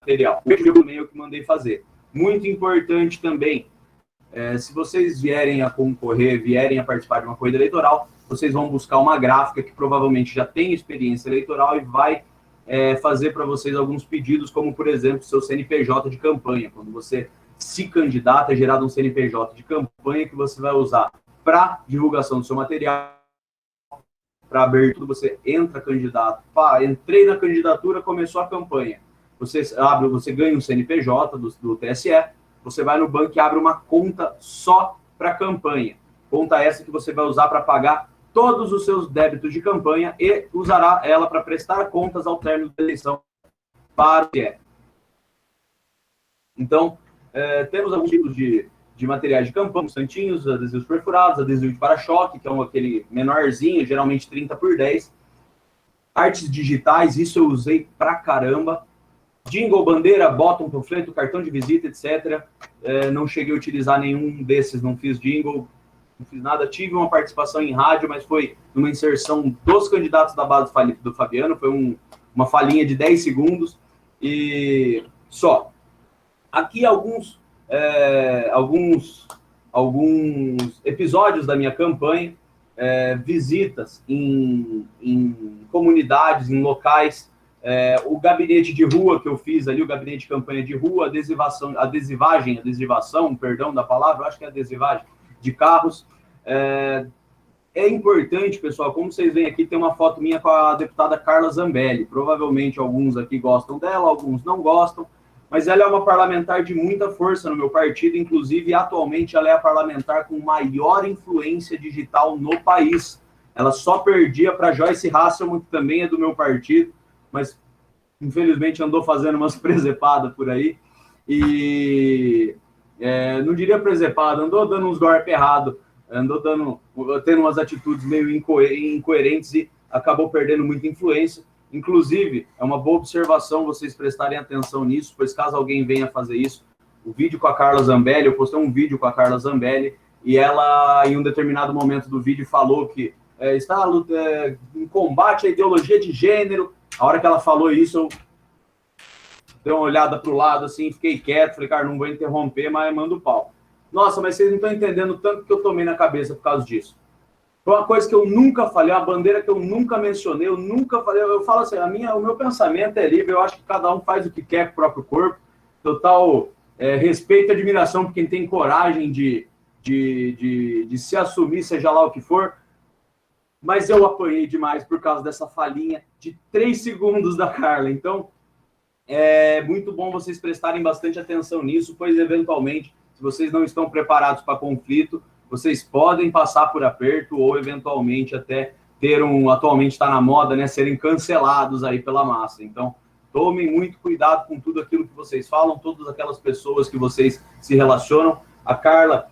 material. Eu que mandei fazer. Muito importante também, se vocês vierem a concorrer, vierem a participar de uma corrida eleitoral, vocês vão buscar uma gráfica que provavelmente já tem experiência eleitoral e vai fazer para vocês alguns pedidos, como, por exemplo, seu CNPJ de campanha. Quando você se candidata, é gerado um CNPJ de campanha que você vai usar para divulgação do seu material, para abertura. Você entra candidato. Entrei na candidatura, começou a campanha. Você ganha um CNPJ do TSE, você vai no banco e abre uma conta só para campanha. Conta essa que você vai usar para pagar todos os seus débitos de campanha e usará ela para prestar contas ao término da eleição para o TSE. Então, temos alguns tipos de materiais de campanha, santinhos, adesivos perfurados, adesivo de para-choque, que é aquele menorzinho, geralmente 30 por 10. Artes digitais, isso eu usei pra caramba. Jingle, bandeira, bottom, panfleto, cartão de visita, etc. Não cheguei a utilizar nenhum desses, não fiz jingle, não fiz nada. Tive uma participação em rádio, mas foi numa inserção dos candidatos da base do Fabiano, foi uma falinha de 10 segundos e só. Aqui alguns episódios da minha campanha, visitas em comunidades, em locais, o gabinete de rua que eu fiz ali, o gabinete de campanha de rua, adesivação, perdão da palavra, eu acho que é adesivagem de carros. É importante, pessoal, como vocês veem aqui, tem uma foto minha com a deputada Carla Zambelli. Provavelmente alguns aqui gostam dela, alguns não gostam, mas ela é uma parlamentar de muita força no meu partido, inclusive, atualmente, ela é a parlamentar com maior influência digital no país. Ela só perdia para Joyce Hasselman, que também é do meu partido, mas, infelizmente, andou fazendo umas presepadas por aí. E, não diria presepada, andou dando uns golpes errados, andou tendo umas atitudes meio incoerentes e acabou perdendo muita influência. Inclusive, é uma boa observação vocês prestarem atenção nisso, pois caso alguém venha fazer isso, o vídeo com a Carla Zambelli, eu postei um vídeo com a Carla Zambelli, e ela, em um determinado momento do vídeo, falou que está em combate à ideologia de gênero. A hora que ela falou isso, eu dei uma olhada para o lado, assim, fiquei quieto, falei, cara, não vou interromper, mas mando o pau. Nossa, mas vocês não estão entendendo tanto que eu tomei na cabeça por causa disso. Foi uma coisa que eu nunca falei, uma bandeira que eu nunca mencionei, eu nunca falei. Eu falo assim, o meu pensamento é livre, eu acho que cada um faz o que quer com o próprio corpo. Total respeito e admiração por quem tem coragem de se assumir, seja lá o que for. Mas eu apanhei demais por causa dessa falinha de 3 segundos da Carla. Então, é muito bom vocês prestarem bastante atenção nisso, pois, eventualmente, se vocês não estão preparados para conflito, vocês podem passar por aperto ou, eventualmente, até atualmente está na moda, né, serem cancelados aí pela massa. Então, tomem muito cuidado com tudo aquilo que vocês falam, todas aquelas pessoas que vocês se relacionam. A Carla,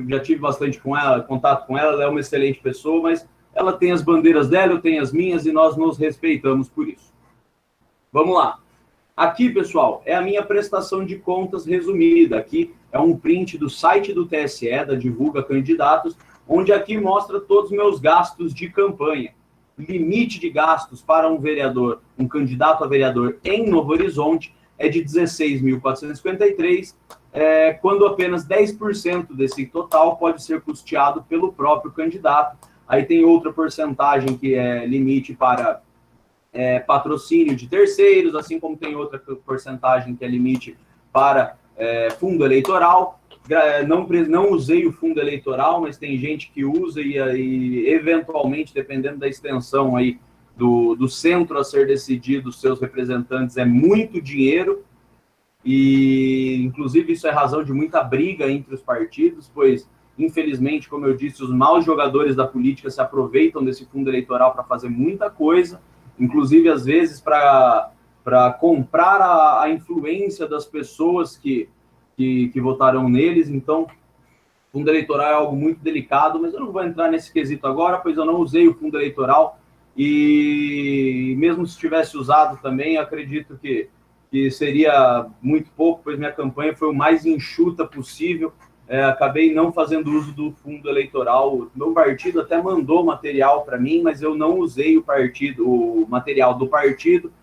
já tive bastante contato com ela, ela é uma excelente pessoa, mas ela tem as bandeiras dela, eu tenho as minhas e nós nos respeitamos por isso. Vamos lá. Aqui, pessoal, é a minha prestação de contas resumida. Aqui é um print do site do TSE, da Divulga Candidatos, onde aqui mostra todos os meus gastos de campanha. Limite de gastos para um candidato a vereador em Novo Horizonte é de 16.453, quando apenas 10% desse total pode ser custeado pelo próprio candidato. Aí tem outra porcentagem que é limite para patrocínio de terceiros, assim como tem outra porcentagem que é limite para fundo eleitoral. Não usei o fundo eleitoral, mas tem gente que usa e eventualmente, dependendo da extensão aí do centro a ser decidido, os seus representantes, é muito dinheiro, e inclusive isso é razão de muita briga entre os partidos, pois, infelizmente, como eu disse, os maus jogadores da política se aproveitam desse fundo eleitoral para fazer muita coisa, inclusive, às vezes, para comprar a influência das pessoas que votarão neles. Então, fundo eleitoral é algo muito delicado, mas eu não vou entrar nesse quesito agora, pois eu não usei o fundo eleitoral, e mesmo se tivesse usado também, eu acredito que seria muito pouco, pois minha campanha foi o mais enxuta possível. Acabei não fazendo uso do fundo eleitoral. Meu partido até mandou material para mim, mas eu não usei o material do partido,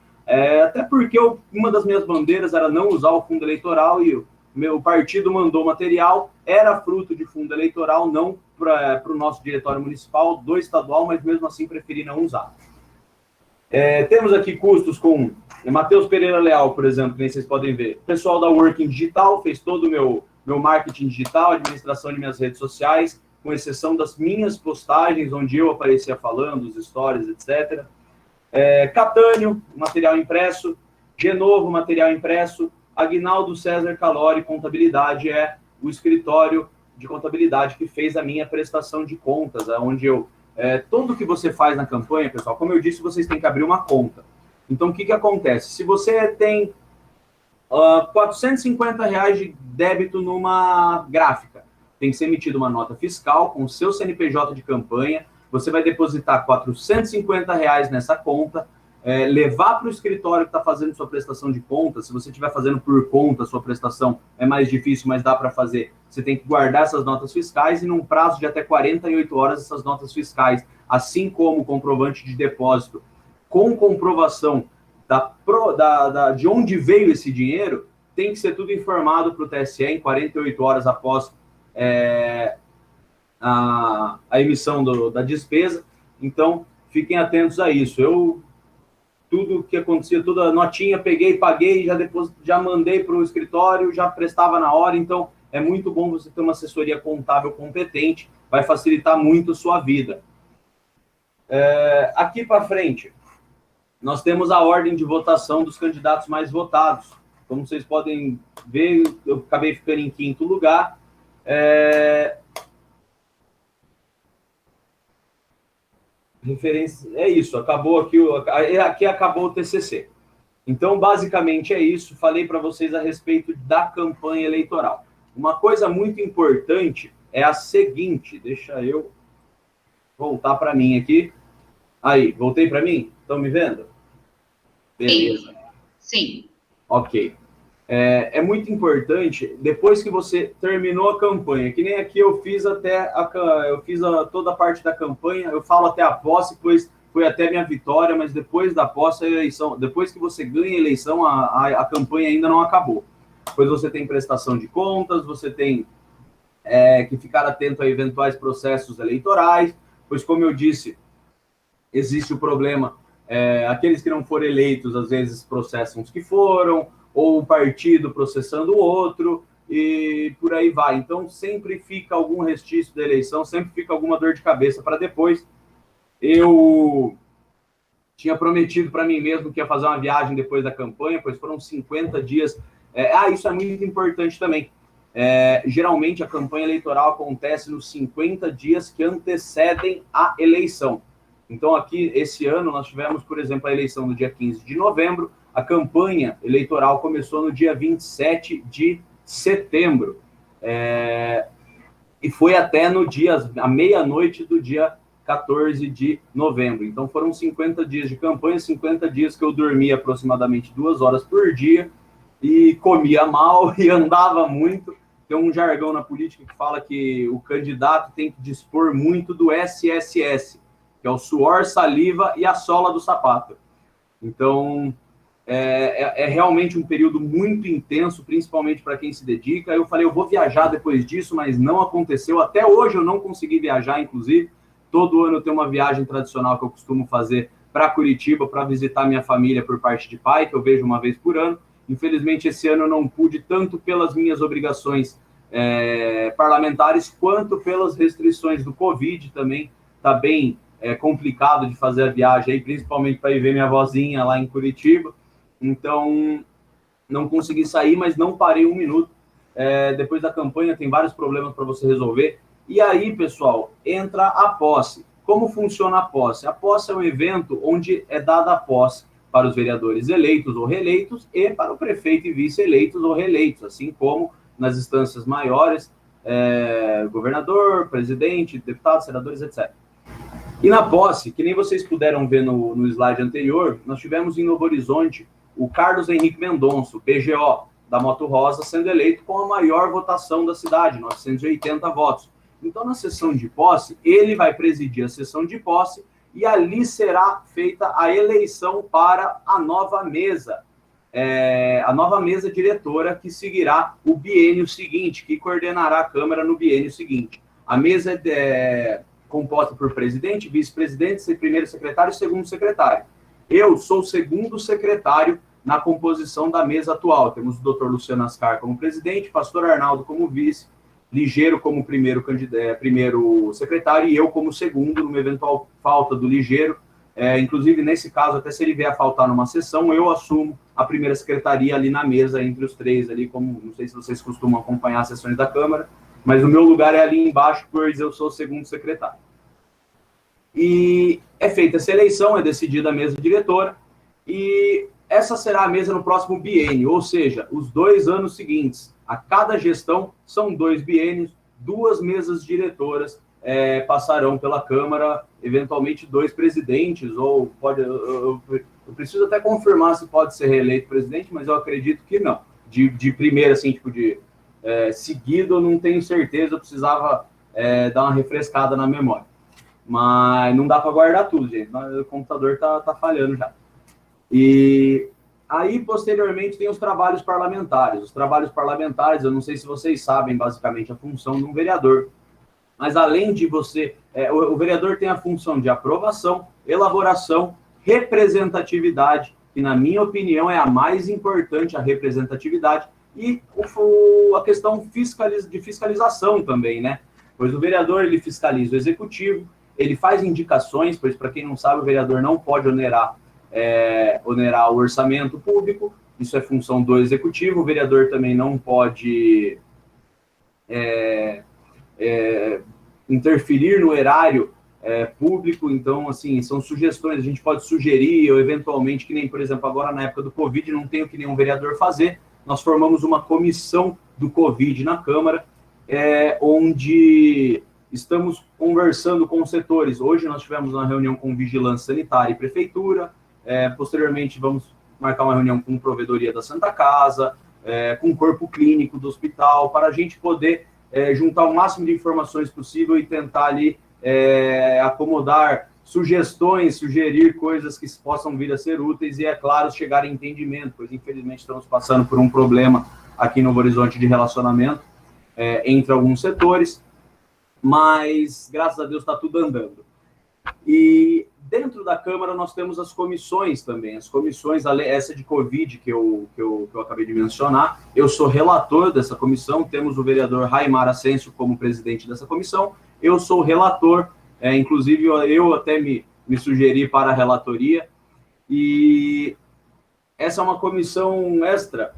até porque uma das minhas bandeiras era não usar o fundo eleitoral, e o meu partido mandou material, era fruto de fundo eleitoral, não para o nosso diretório municipal, do estadual, mas mesmo assim preferi não usar. Temos aqui custos com Matheus Pereira Leal, por exemplo, que nem vocês podem ver. O pessoal da Working Digital fez todo o meu marketing digital, administração de minhas redes sociais, com exceção das minhas postagens, onde eu aparecia falando, os stories, etc. Catânio, material impresso. Genovo, material impresso. Aguinaldo César Calori Contabilidade é o escritório de contabilidade que fez a minha prestação de contas, onde eu... tudo que você faz na campanha, pessoal, como eu disse, vocês têm que abrir uma conta. Então, o que acontece? Se você tem R$450 de débito numa gráfica, tem que ser emitida uma nota fiscal com o seu CNPJ de campanha, você vai depositar R$450 nessa conta, levar para o escritório que está fazendo sua prestação de contas. Se você estiver fazendo por conta, sua prestação é mais difícil, mas dá para fazer. Você tem que guardar essas notas fiscais e num prazo de até 48 horas essas notas fiscais, assim como o comprovante de depósito, com comprovação de onde veio esse dinheiro, tem que ser tudo informado para o TSE em 48 horas após a emissão da despesa. Então, fiquem atentos a isso. Tudo que acontecia, toda a notinha, peguei, paguei, já mandei para o escritório, já prestava na hora. Então, é muito bom você ter uma assessoria contábil competente, vai facilitar muito a sua vida. Aqui para frente, nós temos a ordem de votação dos candidatos mais votados. Como vocês podem ver, eu acabei ficando em 5º lugar. Referência, é isso, acabou aqui acabou o TCC. Então, basicamente é isso, falei para vocês a respeito da campanha eleitoral. Uma coisa muito importante é a seguinte, deixa eu voltar para mim aqui. Aí, voltei para mim? Estão me vendo? Beleza. Sim. Ok. É muito importante, depois que você terminou a campanha, que nem aqui eu fiz toda a parte da campanha, eu falo até a posse, pois foi até minha vitória, mas depois da posse, a eleição, depois que você ganha a eleição, a campanha ainda não acabou. Pois você tem prestação de contas, você tem que ficar atento a eventuais processos eleitorais, pois, como eu disse, existe o problema, aqueles que não foram eleitos, às vezes processam os que foram, ou um partido processando o outro, e por aí vai. Então, sempre fica algum restício da eleição, sempre fica alguma dor de cabeça para depois. Eu tinha prometido para mim mesmo que ia fazer uma viagem depois da campanha, pois foram 50 dias. Isso é muito importante também. Geralmente, a campanha eleitoral acontece nos 50 dias que antecedem a eleição. Então, aqui, esse ano, nós tivemos, por exemplo, a eleição no dia 15 de novembro, a campanha eleitoral começou no dia 27 de setembro, e foi até à meia-noite do dia 14 de novembro. Então, foram 50 dias de campanha, 50 dias que eu dormia aproximadamente 2 horas por dia, e comia mal, e andava muito. Tem um jargão na política que fala que o candidato tem que dispor muito do SSS, que é o suor, saliva e a sola do sapato. Então, é realmente um período muito intenso, principalmente para quem se dedica. Eu falei, eu vou viajar depois disso, mas não aconteceu. Até hoje eu não consegui viajar, inclusive. Todo ano eu tenho uma viagem tradicional que eu costumo fazer para Curitiba, para visitar minha família por parte de pai, que eu vejo uma vez por ano. Infelizmente, esse ano eu não pude, tanto pelas minhas obrigações parlamentares, quanto pelas restrições do Covid também. Está bem complicado de fazer a viagem, aí, principalmente para ir ver minha vozinha lá em Curitiba. Então, não consegui sair, mas não parei um minuto. Depois da campanha, tem vários problemas para você resolver. E aí, pessoal, entra a posse. Como funciona a posse? A posse é um evento onde é dada a posse para os vereadores eleitos ou reeleitos e para o prefeito e vice eleitos ou reeleitos, assim como nas instâncias maiores, governador, presidente, deputados, senadores, etc. E na posse, que nem vocês puderam ver no slide anterior, nós tivemos em Novo Horizonte o Carlos Henrique Mendonça, PGO, da Moto Rosa, sendo eleito com a maior votação da cidade, 980 votos. Então, na sessão de posse, ele vai presidir a sessão de posse e ali será feita a eleição para a nova mesa diretora que seguirá o biênio seguinte, que coordenará a Câmara no biênio seguinte. A mesa é composta por presidente, vice-presidente, primeiro secretário e segundo secretário. Eu sou o segundo secretário na composição da mesa atual. Temos o doutor Luciano Ascar como presidente, pastor Arnaldo como vice, Ligeiro como primeiro secretário e eu como segundo, numa eventual falta do Ligeiro. Inclusive, nesse caso, até se ele vier a faltar numa sessão, eu assumo a primeira secretaria ali na mesa, entre os três ali, como não sei se vocês costumam acompanhar as sessões da Câmara, mas o meu lugar é ali embaixo, pois eu sou o segundo secretário. E é feita essa eleição, é decidida a mesa diretora, e essa será a mesa no próximo biênio, ou seja, os 2 anos seguintes. A cada gestão são 2 biênios, 2 mesas diretoras passarão pela Câmara, eventualmente 2 presidentes, ou pode... Eu preciso até confirmar se pode ser reeleito presidente, mas eu acredito que não. De primeira, assim, tipo de seguido, eu não tenho certeza, eu precisava dar uma refrescada na memória. Mas não dá para guardar tudo, gente. O computador tá falhando já. E aí, posteriormente, tem os trabalhos parlamentares. Os trabalhos parlamentares, eu não sei se vocês sabem, basicamente, a função de um vereador. Mas, além de você... o vereador tem a função de aprovação, elaboração, representatividade, que, na minha opinião, é a mais importante, a representatividade, e a questão de fiscalização também, né? Pois o vereador, ele fiscaliza o executivo, ele faz indicações, pois, para quem não sabe, o vereador não pode onerar o orçamento público, isso é função do executivo. O vereador também não pode interferir no erário público. Então, assim, são sugestões, a gente pode sugerir, ou eventualmente, que nem, por exemplo, agora na época do Covid, não tem o que nenhum vereador fazer, nós formamos uma comissão do Covid na Câmara, onde estamos conversando com os setores. Hoje nós tivemos uma reunião com Vigilância Sanitária e Prefeitura, posteriormente vamos marcar uma reunião com Provedoria da Santa Casa, com o Corpo Clínico do hospital, para a gente poder juntar o máximo de informações possível e tentar ali acomodar sugestões, sugerir coisas que possam vir a ser úteis e, é claro, chegar a entendimento, pois infelizmente estamos passando por um problema aqui no Novo Horizonte de relacionamento entre alguns setores, mas, graças a Deus, está tudo andando. E dentro da Câmara nós temos as comissões também, as comissões, essa de Covid que eu acabei de mencionar. Eu sou relator dessa comissão, temos o vereador Raimar Ascencio como presidente dessa comissão, eu sou relator, inclusive eu até me sugeri para a relatoria, e essa é uma comissão extra,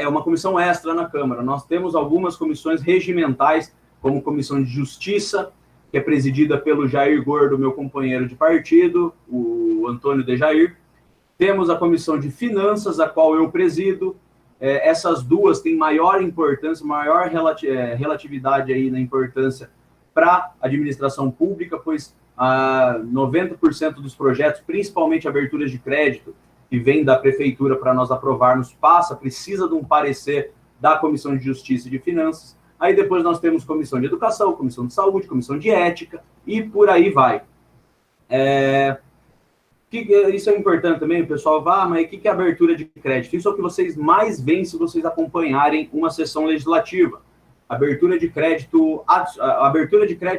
uma comissão extra na Câmara. Nós temos algumas comissões regimentais, como Comissão de Justiça, que é presidida pelo Jair Gordo, meu companheiro de partido, o Antônio de Jair. Temos a Comissão de Finanças, a qual eu presido. Essas duas têm maior importância, maior relatividade aí na importância para a administração pública, pois 90% dos projetos, principalmente aberturas de crédito, que vem da Prefeitura para nós aprovarmos, precisa de um parecer da Comissão de Justiça e de Finanças. Aí depois nós temos Comissão de Educação, Comissão de Saúde, Comissão de Ética, e por aí vai. Isso é importante também, o pessoal mas o que é abertura de crédito? Isso é o que vocês mais veem se vocês acompanharem uma sessão legislativa. Abertura de crédito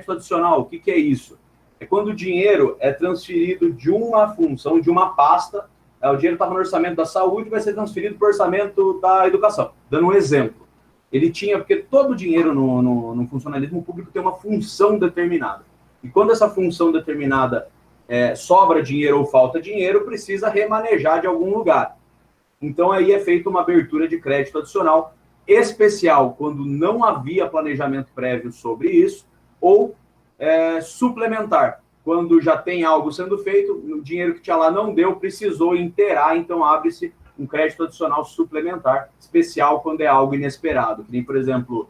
adicional, o que é isso? É quando o dinheiro é transferido de uma função, de uma pasta, o dinheiro estava no orçamento da saúde, vai ser transferido para o orçamento da educação. Dando um exemplo. Porque todo dinheiro no funcionalismo público tem uma função determinada. E quando essa função determinada sobra dinheiro ou falta dinheiro, precisa remanejar de algum lugar. Então, aí é feita uma abertura de crédito adicional, especial quando não havia planejamento prévio sobre isso, ou suplementar, quando já tem algo sendo feito, o dinheiro que tinha lá não deu, precisou inteirar, então abre-se um crédito adicional suplementar, especial quando é algo inesperado. Que nem, por exemplo,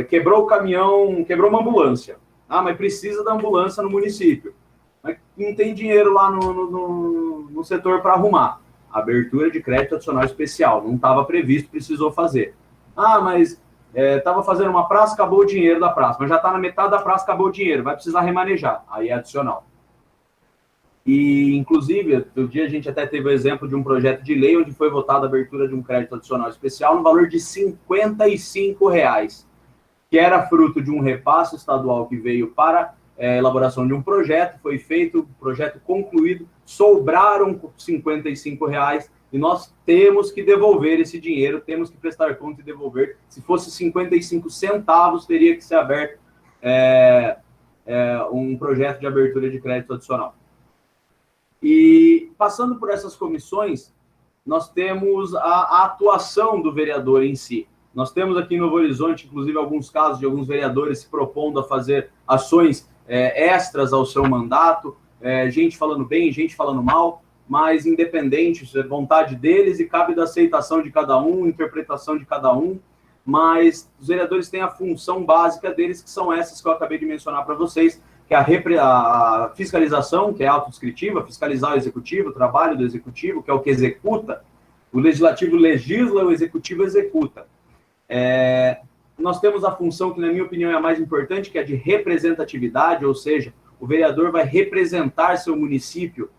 quebrou o caminhão, quebrou uma ambulância. Mas precisa da ambulância no município. Mas não tem dinheiro lá no setor para arrumar. Abertura de crédito adicional especial. Não estava previsto, precisou fazer. Mas estava fazendo uma praça, acabou o dinheiro da praça. Mas já está na metade da praça, acabou o dinheiro. Vai precisar remanejar. Aí é adicional. E, inclusive, outro dia a gente até teve o exemplo de um projeto de lei onde foi votada a abertura de um crédito adicional especial no valor de R$ 55, que era fruto de um repasse estadual que veio para a elaboração de um projeto, foi feito, o projeto concluído, sobraram R$ 55, e nós temos que devolver esse dinheiro, temos que prestar conta e devolver. Se fosse 55 centavos, teria que ser aberto um projeto de abertura de crédito adicional. E passando por essas comissões, nós temos a atuação do vereador em si. Nós temos aqui em Novo Horizonte, inclusive, alguns casos de alguns vereadores se propondo a fazer ações extras ao seu mandato, gente falando bem, gente falando mal, mas independente, isso é vontade deles e cabe da aceitação de cada um, interpretação de cada um, mas os vereadores têm a função básica deles, que são essas que eu acabei de mencionar para vocês, que é a fiscalização, que é autodescritiva, fiscalizar o executivo, o trabalho do executivo, que é o que executa. O legislativo legisla, o executivo executa. Nós temos a função que, na minha opinião, é a mais importante, que é de representatividade, ou seja, o vereador vai representar seu município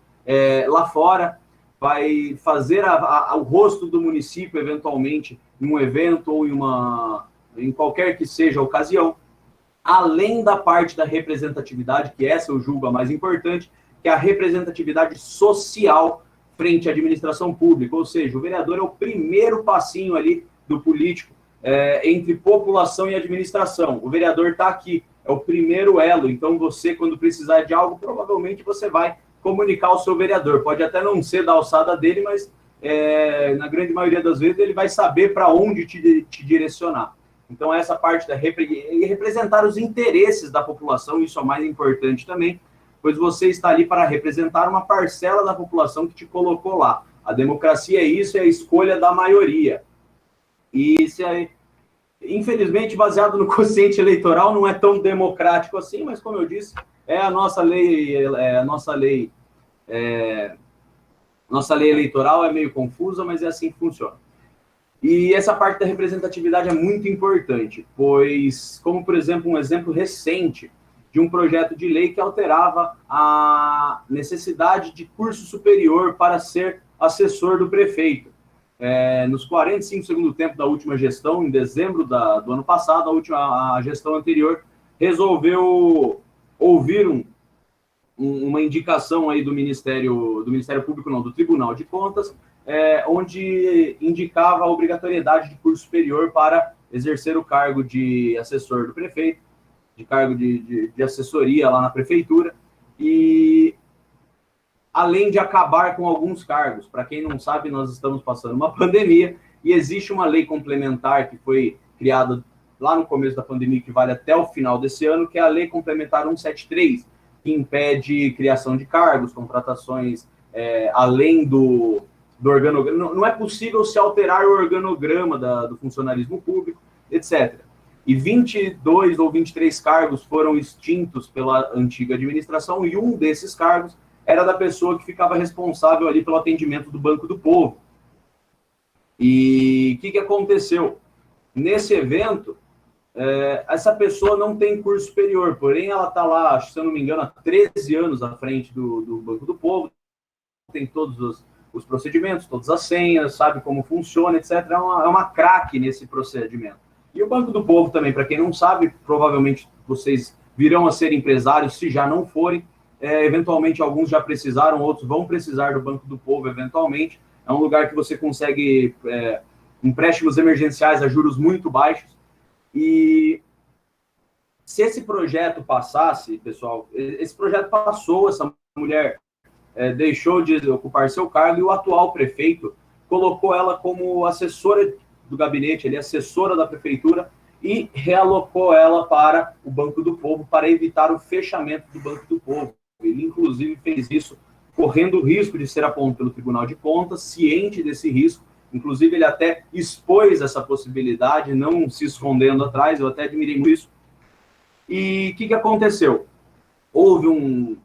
lá fora, vai fazer o rosto do município, eventualmente, em um evento ou em qualquer que seja a ocasião, além da parte da representatividade, que essa eu julgo a mais importante, que é a representatividade social frente à administração pública, ou seja, o vereador é o primeiro passinho ali do político entre população e administração. O vereador está aqui, é o primeiro elo, então você, quando precisar de algo, provavelmente você vai comunicar ao seu vereador. Pode até não ser da alçada dele, mas na grande maioria das vezes ele vai saber para onde te direcionar. Então, essa parte da representar os interesses da população, isso é o mais importante também, pois você está ali para representar uma parcela da população que te colocou lá. A democracia é isso, é a escolha da maioria. E isso infelizmente, baseado no quociente eleitoral, não é tão democrático assim, mas como eu disse, a nossa lei eleitoral é meio confusa, mas é assim que funciona. E essa parte da representatividade é muito importante, pois, como por exemplo, um exemplo recente de um projeto de lei que alterava a necessidade de curso superior para ser assessor do prefeito. Nos 45 segundos tempo da última gestão, em dezembro do ano passado, a gestão anterior resolveu ouvir uma indicação aí do Ministério Público, não, do Tribunal de Contas, onde indicava a obrigatoriedade de curso superior para exercer o cargo de assessor do prefeito, de cargo de assessoria lá na prefeitura, e além de acabar com alguns cargos. Para quem não sabe, nós estamos passando uma pandemia e existe uma lei complementar que foi criada lá no começo da pandemia, que vale até o final desse ano, que é a Lei Complementar 173, que impede criação de cargos, contratações além do organograma. Não é possível se alterar o organograma do funcionalismo público, etc. E 22 ou 23 cargos foram extintos pela antiga administração, e um desses cargos era da pessoa que ficava responsável ali pelo atendimento do Banco do Povo. E o que aconteceu? Nesse evento, essa pessoa não tem curso superior, porém ela está lá, se eu não me engano, há 13 anos à frente do Banco do Povo, tem todos os procedimentos, todas as senhas, sabe como funciona, etc. É uma craque nesse procedimento. E o Banco do Povo também, para quem não sabe, provavelmente vocês virão a ser empresários, se já não forem, eventualmente alguns já precisaram, outros vão precisar do Banco do Povo eventualmente. É um lugar que você consegue empréstimos emergenciais a juros muito baixos. E se esse projeto passasse, pessoal, esse projeto passou, essa mulher deixou de ocupar seu cargo e o atual prefeito colocou ela como assessora do gabinete, ele é assessora da prefeitura, e realocou ela para o Banco do Povo para evitar o fechamento do Banco do Povo. Ele, inclusive, fez isso correndo o risco de ser apontado pelo Tribunal de Contas, ciente desse risco. Inclusive, ele até expôs essa possibilidade, não se escondendo atrás, eu até admirei muito isso. E o que aconteceu? Houve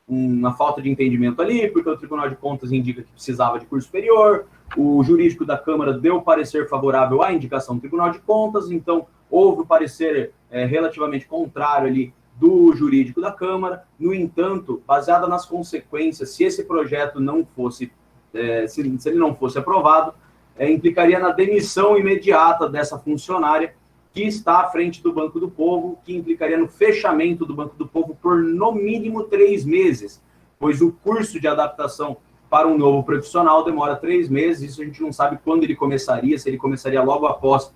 uma falta de entendimento ali, porque o Tribunal de Contas indica que precisava de curso superior, o jurídico da Câmara deu parecer favorável à indicação do Tribunal de Contas, então houve o parecer relativamente contrário ali do jurídico da Câmara. No entanto, baseada nas consequências, se esse projeto não fosse, se ele não fosse aprovado, implicaria na demissão imediata dessa funcionária que está à frente do Banco do Povo, que implicaria no fechamento do Banco do Povo por no mínimo 3 meses, pois o curso de adaptação para um novo profissional demora 3 meses, isso a gente não sabe quando ele começaria, se ele começaria logo após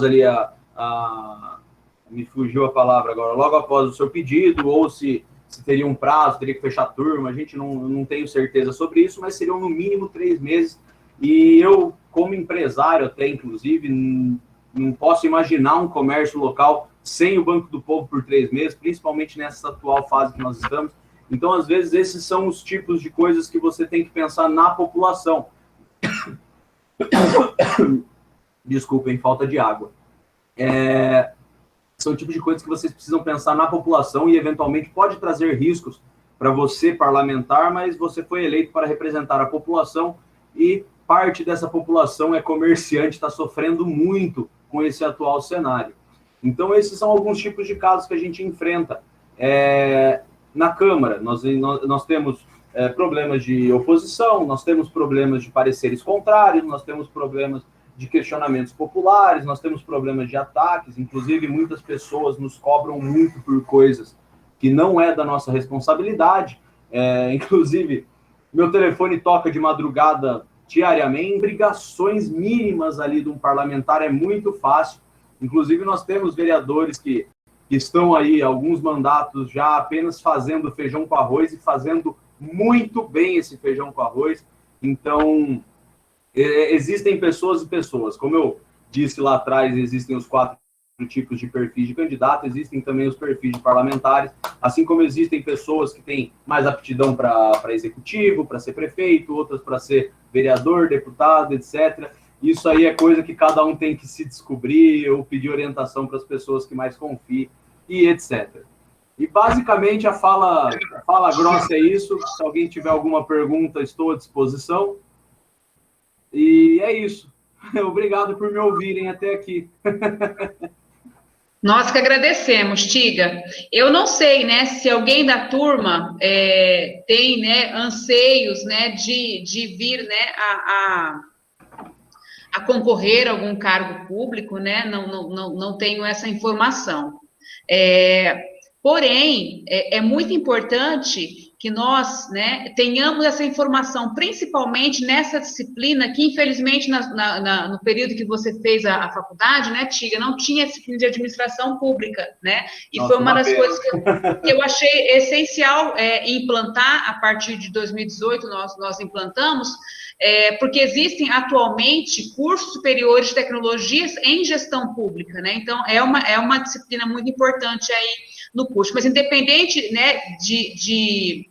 ali me fugiu a palavra agora, logo após o seu pedido, ou se se teria um prazo, teria que fechar a turma, a gente não tenho certeza sobre isso, mas seriam no mínimo 3 meses. E eu, como empresário até, inclusive, não posso imaginar um comércio local sem o Banco do Povo por 3 meses, principalmente nessa atual fase que nós estamos. Então, às vezes, esses são os tipos de coisas que você tem que pensar na população. Desculpem, falta de água. São tipos de coisas que vocês precisam pensar na população e, eventualmente, pode trazer riscos para você, parlamentar, mas você foi eleito para representar a população e parte dessa população é comerciante, está sofrendo muito com esse atual cenário. Então, esses são alguns tipos de casos que a gente enfrenta. Na Câmara, nós temos problemas de oposição, nós temos problemas de pareceres contrários, nós temos problemas de questionamentos populares, nós temos problemas de ataques, inclusive muitas pessoas nos cobram muito por coisas que não é da nossa responsabilidade. Inclusive, meu telefone toca de madrugada diariamente, obrigações mínimas ali de um parlamentar é muito fácil. Inclusive, nós temos vereadores que estão aí, alguns mandatos já apenas fazendo feijão com arroz e fazendo muito bem esse feijão com arroz. Então, existem pessoas e pessoas. Como eu disse lá atrás, existem os 4 tipos de perfis de candidato, existem também os perfis de parlamentares, assim como existem pessoas que têm mais aptidão para executivo, para ser prefeito, outras para ser vereador, deputado, etc. Isso aí é coisa que cada um tem que se descobrir ou pedir orientação para as pessoas que mais confiem e etc. E basicamente a fala grossa é isso. Se alguém tiver alguma pergunta, estou à disposição. E é isso. Obrigado por me ouvirem até aqui. Nós que agradecemos, Tiga. Eu não sei, né, se alguém da turma tem, né, anseios, né, de vir, né, a concorrer a algum cargo público, né? Não tenho essa informação. Porém, é muito importante que nós, né, tenhamos essa informação, principalmente nessa disciplina, que infelizmente no período que você fez a faculdade, né, Tiga, não tinha disciplina de administração pública, né, e nossa, foi uma das coisas que eu achei essencial implantar. A partir de 2018 nós implantamos, porque existem atualmente cursos superiores de tecnologias em gestão pública, né, então é uma disciplina muito importante aí no curso, mas independente, né, de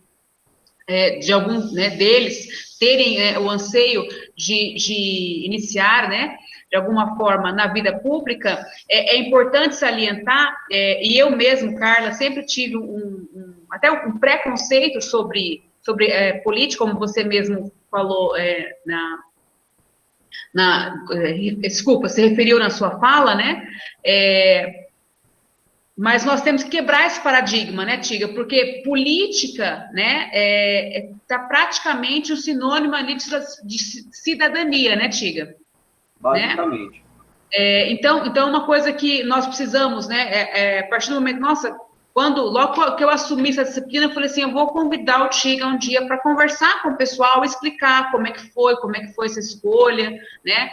alguns, né, deles terem o anseio de iniciar, né, de alguma forma na vida pública, é importante salientar, e eu mesmo, Carla, sempre tive até um preconceito sobre política, como você mesmo falou desculpa, se referiu na sua fala, né, mas nós temos que quebrar esse paradigma, né, Tiga? Porque política, né, tá praticamente um sinônimo ali de cidadania, né, Tiga? Basicamente. Né? Então, uma coisa que nós precisamos, né, a partir do momento, nossa, logo que eu assumi essa disciplina, eu falei assim, eu vou convidar o Tiga um dia para conversar com o pessoal, explicar como é que foi essa escolha, né,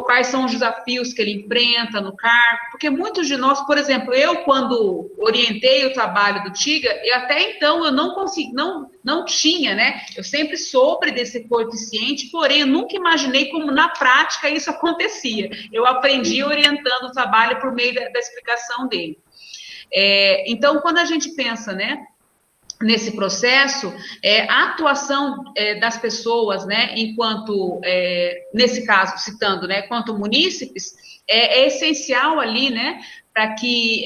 quais são os desafios que ele enfrenta no cargo, porque muitos de nós, por exemplo, eu quando orientei o trabalho do Tiga, até então eu não consegui, não tinha, né, eu sempre soube desse coeficiente, porém eu nunca imaginei como na prática isso acontecia. Eu aprendi orientando o trabalho por meio da explicação dele. Então, quando a gente pensa, né, nesse processo, a atuação das pessoas, né, enquanto, nesse caso, citando, né, quanto munícipes, é essencial ali, né, para que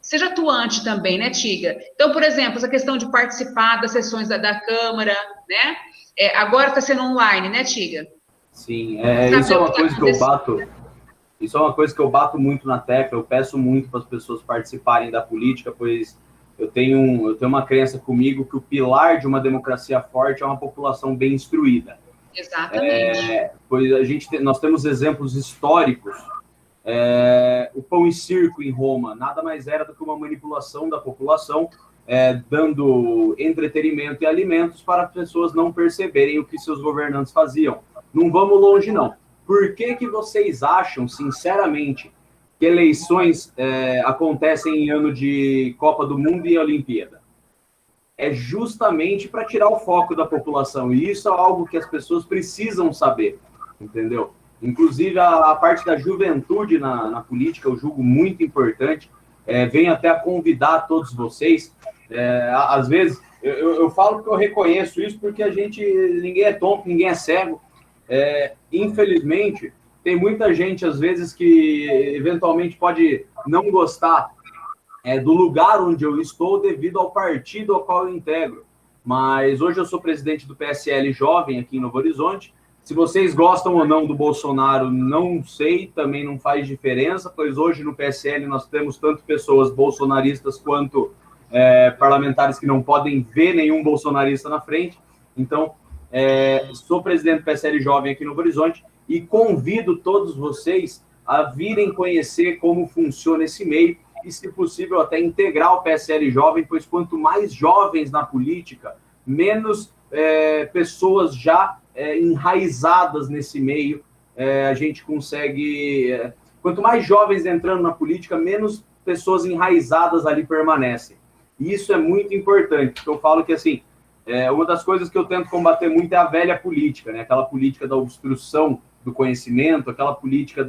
seja atuante também, né, Tiga? Então, por exemplo, essa questão de participar das sessões da Câmara, né, agora está sendo online, né, Tiga? Sim, isso é uma coisa que eu bato... Isso é uma coisa que eu bato muito na tecla, eu peço muito para as pessoas participarem da política, pois eu tenho uma crença comigo que o pilar de uma democracia forte é uma população bem instruída. Exatamente. Pois nós temos exemplos históricos. O pão e circo em Roma nada mais era do que uma manipulação da população, dando entretenimento e alimentos para as pessoas não perceberem o que seus governantes faziam. Não vamos longe, não. Por que vocês acham, sinceramente, que eleições acontecem em ano de Copa do Mundo e Olimpíada? É justamente para tirar o foco da população, e isso é algo que as pessoas precisam saber, entendeu? Inclusive, a parte da juventude na política, eu julgo muito importante, venho até a convidar todos vocês, às vezes, eu falo que eu reconheço isso porque ninguém é tonto, ninguém é cego, infelizmente, tem muita gente, às vezes, que eventualmente pode não gostar do lugar onde eu estou devido ao partido ao qual eu integro. Mas hoje eu sou presidente do PSL Jovem aqui em Novo Horizonte. Se vocês gostam ou não do Bolsonaro, não sei, também não faz diferença, pois hoje no PSL nós temos tanto pessoas bolsonaristas quanto parlamentares que não podem ver nenhum bolsonarista na frente. Então, sou presidente do PSL Jovem aqui no Novo Horizonte e convido todos vocês a virem conhecer como funciona esse meio e, se possível, até integrar o PSL Jovem, pois quanto mais jovens na política, menos pessoas já enraizadas nesse meio, a gente consegue... quanto mais jovens entrando na política, menos pessoas enraizadas ali permanecem. E isso é muito importante, porque eu falo que, assim, uma das coisas que eu tento combater muito é a velha política, né? Aquela política da obstrução do conhecimento, aquela política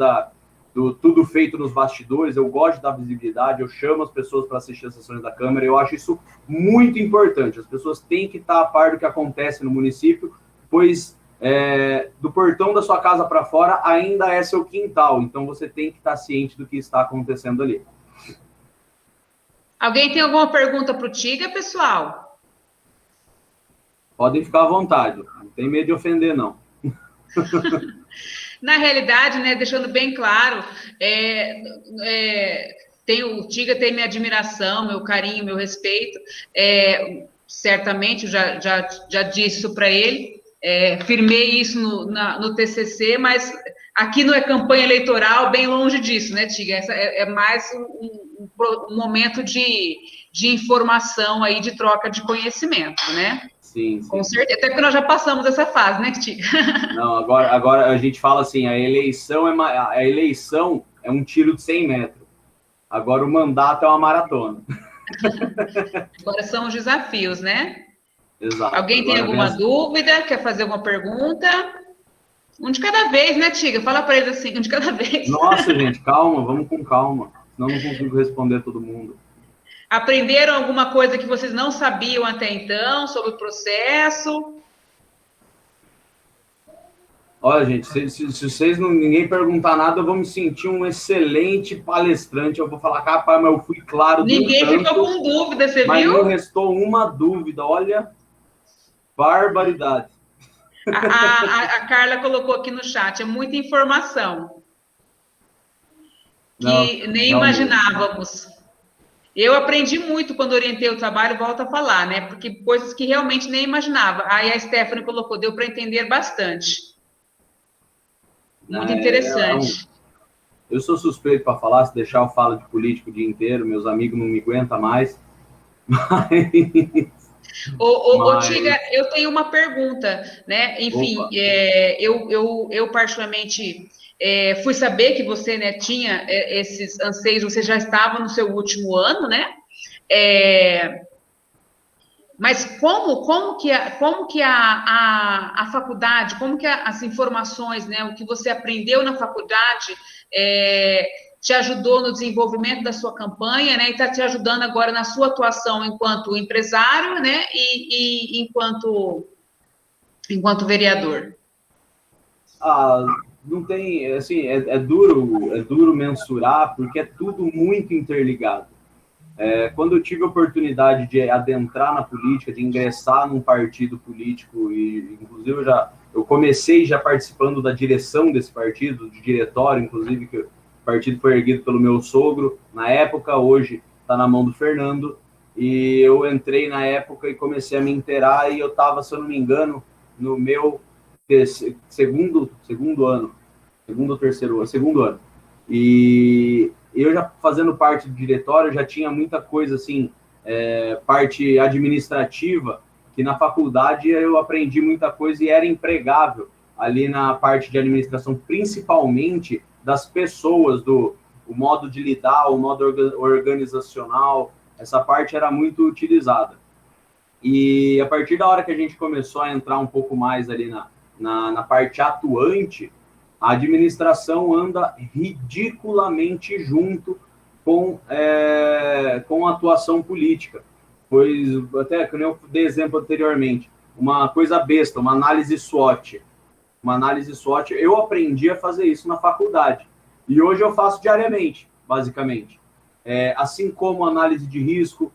do tudo feito nos bastidores. Eu gosto da visibilidade, eu chamo as pessoas para assistir as sessões da Câmara, eu acho isso muito importante. As pessoas têm que estar a par do que acontece no município, pois do portão da sua casa para fora ainda é seu quintal, então você tem que estar ciente do que está acontecendo ali. Alguém tem alguma pergunta para o Tiga, pessoal? Podem ficar à vontade, não tem medo de ofender, não. Na realidade, né, deixando bem claro, o Tiga tem minha admiração, meu carinho, meu respeito, certamente, eu já disse isso para ele, firmei isso no TCC, mas aqui não é campanha eleitoral, bem longe disso, né, Tiga? É mais um momento de informação aí, de troca de conhecimento, né? Sim, sim. Com certeza, até porque nós já passamos essa fase, né, Tiga? Não, agora a gente fala assim, a eleição é um tiro de 100 metros. Agora o mandato é uma maratona. Agora são os desafios, né? Exato. Alguém tem alguma dúvida? Quer fazer alguma pergunta? Um de cada vez, né, Tiga? Fala para eles assim, um de cada vez. Nossa, gente, calma, vamos com calma. Senão não consigo responder todo mundo. Aprenderam alguma coisa que vocês não sabiam até então sobre o processo? Olha, gente, se ninguém perguntar nada, eu vou me sentir um excelente palestrante. Eu vou falar, rapaz, mas eu fui claro. Ninguém ficou com dúvida, você mas viu? Mas não restou uma dúvida, olha, barbaridade. A Carla colocou aqui no chat, é muita informação que nem imaginávamos. Eu aprendi muito quando orientei o trabalho, volto a falar, né? Porque coisas que realmente nem imaginava. Aí a Stephanie colocou, deu para entender bastante. Muito interessante. Eu sou suspeito para falar, se deixar eu falo de político o dia inteiro, meus amigos não me aguentam mais. Ô, Tiga, eu tenho uma pergunta, né? Enfim, eu particularmente fui saber que você, né, tinha esses anseios, você já estava no seu último ano, né? Mas como que a faculdade, como que as informações, né, o que você aprendeu na faculdade te ajudou no desenvolvimento da sua campanha, né, e está te ajudando agora na sua atuação enquanto empresário, né, e enquanto vereador? Não tem, assim, é duro mensurar, porque é tudo muito interligado. Quando eu tive a oportunidade de adentrar na política, de ingressar num partido político, e inclusive eu comecei já participando da direção desse partido, de diretório, inclusive, que o partido foi erguido pelo meu sogro na época, hoje está na mão do Fernando, e eu entrei na época e comecei a me inteirar, e eu estava, se eu não me engano, no meu segundo ou terceiro ano, e eu já fazendo parte do diretório, já tinha muita coisa assim, parte administrativa, que na faculdade eu aprendi muita coisa e era empregável ali na parte de administração, principalmente das pessoas, o modo de lidar, o modo organizacional, essa parte era muito utilizada. E a partir da hora que a gente começou a entrar um pouco mais ali na parte atuante, a administração anda ridiculamente junto com a atuação política. Pois, até como eu dei exemplo anteriormente, uma coisa besta, uma análise SWOT. Uma análise SWOT, eu aprendi a fazer isso na faculdade. E hoje eu faço diariamente, basicamente. Assim como análise de risco,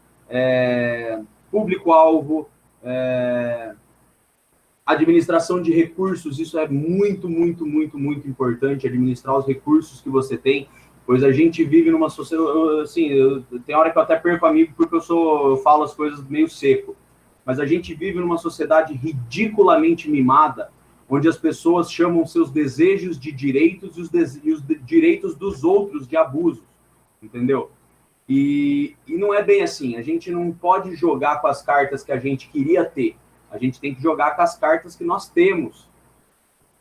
público-alvo, administração de recursos, isso é muito, muito, muito, muito importante, administrar os recursos que você tem, pois a gente vive numa sociedade, assim, tem hora que eu até perco amigo porque eu falo as coisas meio seco, mas a gente vive numa sociedade ridiculamente mimada, onde as pessoas chamam seus desejos de direitos e os direitos dos outros de abusos, entendeu? E não é bem assim, a gente não pode jogar com as cartas que a gente queria ter, a gente tem que jogar com as cartas que nós temos.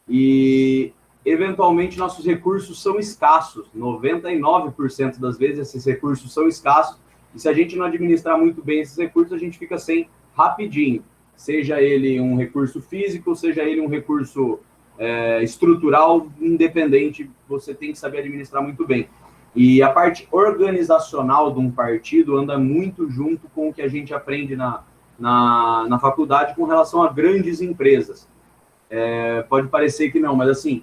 E, eventualmente, nossos recursos são escassos, 99% das vezes esses recursos são escassos, e se a gente não administrar muito bem esses recursos, a gente fica sem rapidinho, seja ele um recurso físico, seja ele um recurso estrutural, independente, você tem que saber administrar muito bem. E a parte organizacional de um partido anda muito junto com o que a gente aprende na faculdade com relação a grandes empresas. Pode parecer que não, mas assim,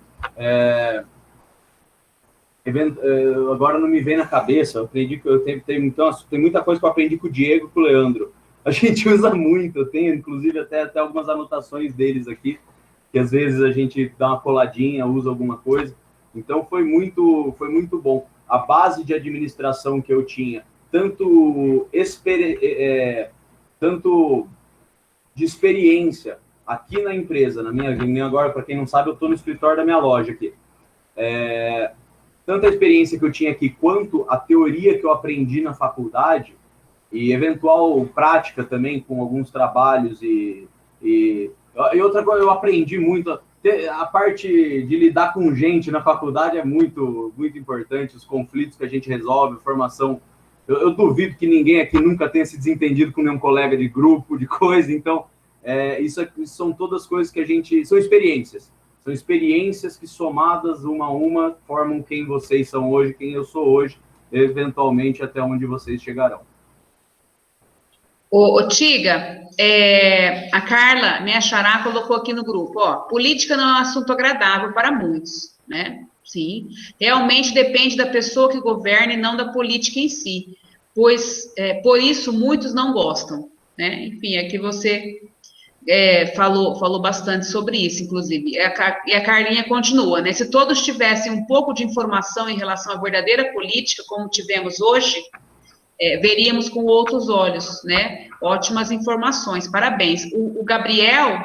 agora não me vem na cabeça, eu aprendi que tem muita coisa que eu aprendi com o Diego e com o Leandro. A gente usa muito, eu tenho inclusive até algumas anotações deles aqui, que às vezes a gente dá uma coladinha, usa alguma coisa. Então foi muito bom. A base de administração que eu tinha, tanto de experiência aqui na empresa, na minha agora, para quem não sabe, eu estou no escritório da minha loja aqui. Tanto a experiência que eu tinha aqui, quanto a teoria que eu aprendi na faculdade, e eventual prática também com alguns trabalhos e outra coisa, eu aprendi muito. A parte de lidar com gente na faculdade é muito, muito importante, os conflitos que a gente resolve, formação. Eu duvido que ninguém aqui nunca tenha se desentendido com nenhum colega de grupo, de coisa, então, isso são todas coisas que a gente... São experiências que somadas uma a uma formam quem vocês são hoje, quem eu sou hoje, eventualmente até onde vocês chegarão. Ô Tiga, a Carla, minha xará, colocou aqui no grupo, política não é um assunto agradável para muitos, né? Sim, realmente depende da pessoa que governa e não da política em si, pois, por isso, muitos não gostam, né? Enfim, aqui você falou bastante sobre isso, inclusive, e a Carlinha continua, né? Se todos tivessem um pouco de informação em relação à verdadeira política, como tivemos hoje, veríamos com outros olhos, né? Ótimas informações, parabéns. O Gabriel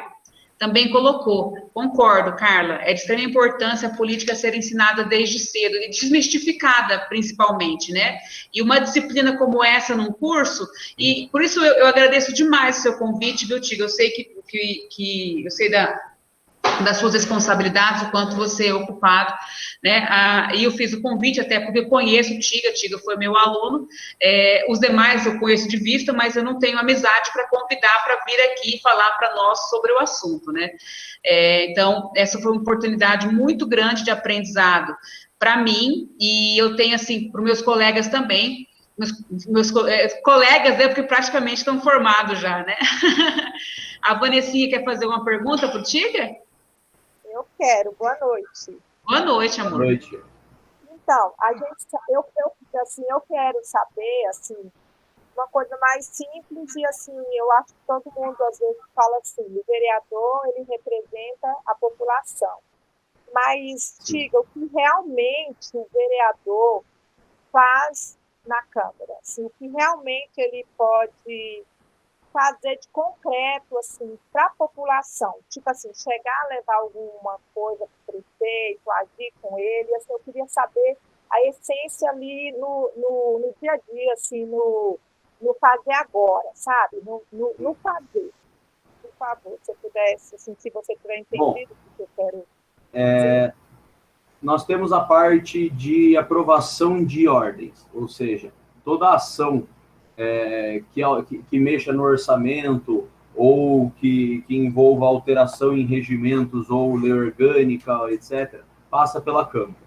também colocou, concordo, Carla, é de extrema importância a política ser ensinada desde cedo e desmistificada, principalmente, né? E uma disciplina como essa num curso, e por isso eu agradeço demais o seu convite, viu, Tiga? Eu sei que eu sei das suas responsabilidades, o quanto você é ocupado, né? E eu fiz o convite até porque eu conheço o Tiga foi meu aluno, os demais eu conheço de vista, mas eu não tenho amizade para convidar para vir aqui e falar para nós sobre o assunto, né? Então, essa foi uma oportunidade muito grande de aprendizado para mim, e eu tenho, assim, para os meus colegas também, meus colegas, né, porque praticamente estão formados já, né? A Vanessinha quer fazer uma pergunta para o Tiga? Eu quero. Boa noite. Boa noite, amor. Boa noite. Então, eu quero saber, assim, uma coisa mais simples e, assim, eu acho que todo mundo, às vezes, fala assim, o vereador, ele representa a população. Mas, Tiga, o que realmente o vereador faz na Câmara? Assim, o que realmente ele pode fazer de concreto, assim, para a população, tipo assim, chegar a levar alguma coisa para o prefeito, agir com ele, assim, eu queria saber a essência ali no dia a dia, assim, no fazer agora, sabe? No fazer. Por favor, se eu pudesse, assim, se você tiver entendido o que eu quero dizer. nós temos a parte de aprovação de ordens, ou seja, toda ação que mexa no orçamento ou que envolva alteração em regimentos ou lei orgânica, etc., passa pela Câmara.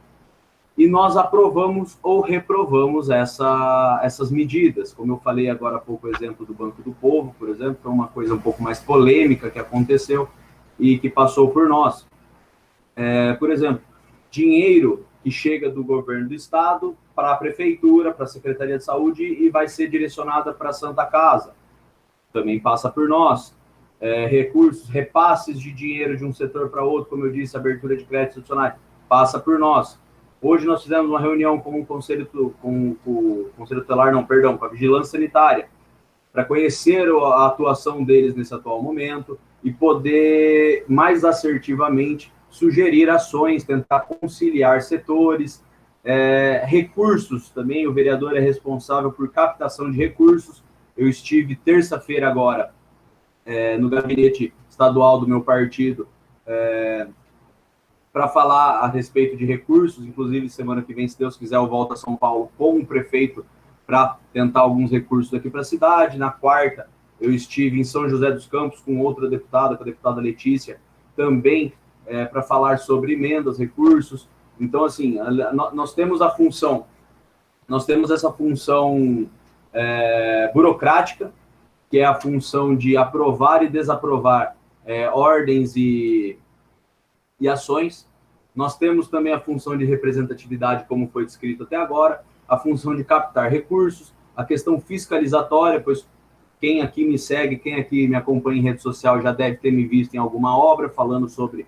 E nós aprovamos ou reprovamos essas medidas. Como eu falei agora há pouco, o exemplo do Banco do Povo, por exemplo, foi uma coisa um pouco mais polêmica que aconteceu e que passou por nós. Por exemplo, dinheiro que chega do governo do estado para a prefeitura, para a Secretaria de Saúde e vai ser direcionada para a Santa Casa. Também passa por nós. Recursos, repasses de dinheiro de um setor para outro, como eu disse, abertura de créditos institucionais, passa por nós. Hoje nós fizemos uma reunião com o Conselho Tutelar, com a Vigilância Sanitária, para conhecer a atuação deles nesse atual momento e poder, mais assertivamente, sugerir ações, tentar conciliar setores, recursos também. O vereador é responsável por captação de recursos. Eu estive terça-feira agora no gabinete estadual do meu partido para falar a respeito de recursos. Inclusive, semana que vem, se Deus quiser, eu volto a São Paulo com o prefeito para tentar alguns recursos aqui para a cidade. Na quarta, eu estive em São José dos Campos com outra deputada, com a deputada Letícia, também para falar sobre emendas, recursos. Então, assim, nós temos essa função burocrática, que é a função de aprovar e desaprovar ordens e ações. Nós temos também a função de representatividade, como foi descrito até agora, a função de captar recursos, a questão fiscalizatória, pois quem aqui me segue, quem aqui me acompanha em rede social já deve ter me visto em alguma obra falando sobre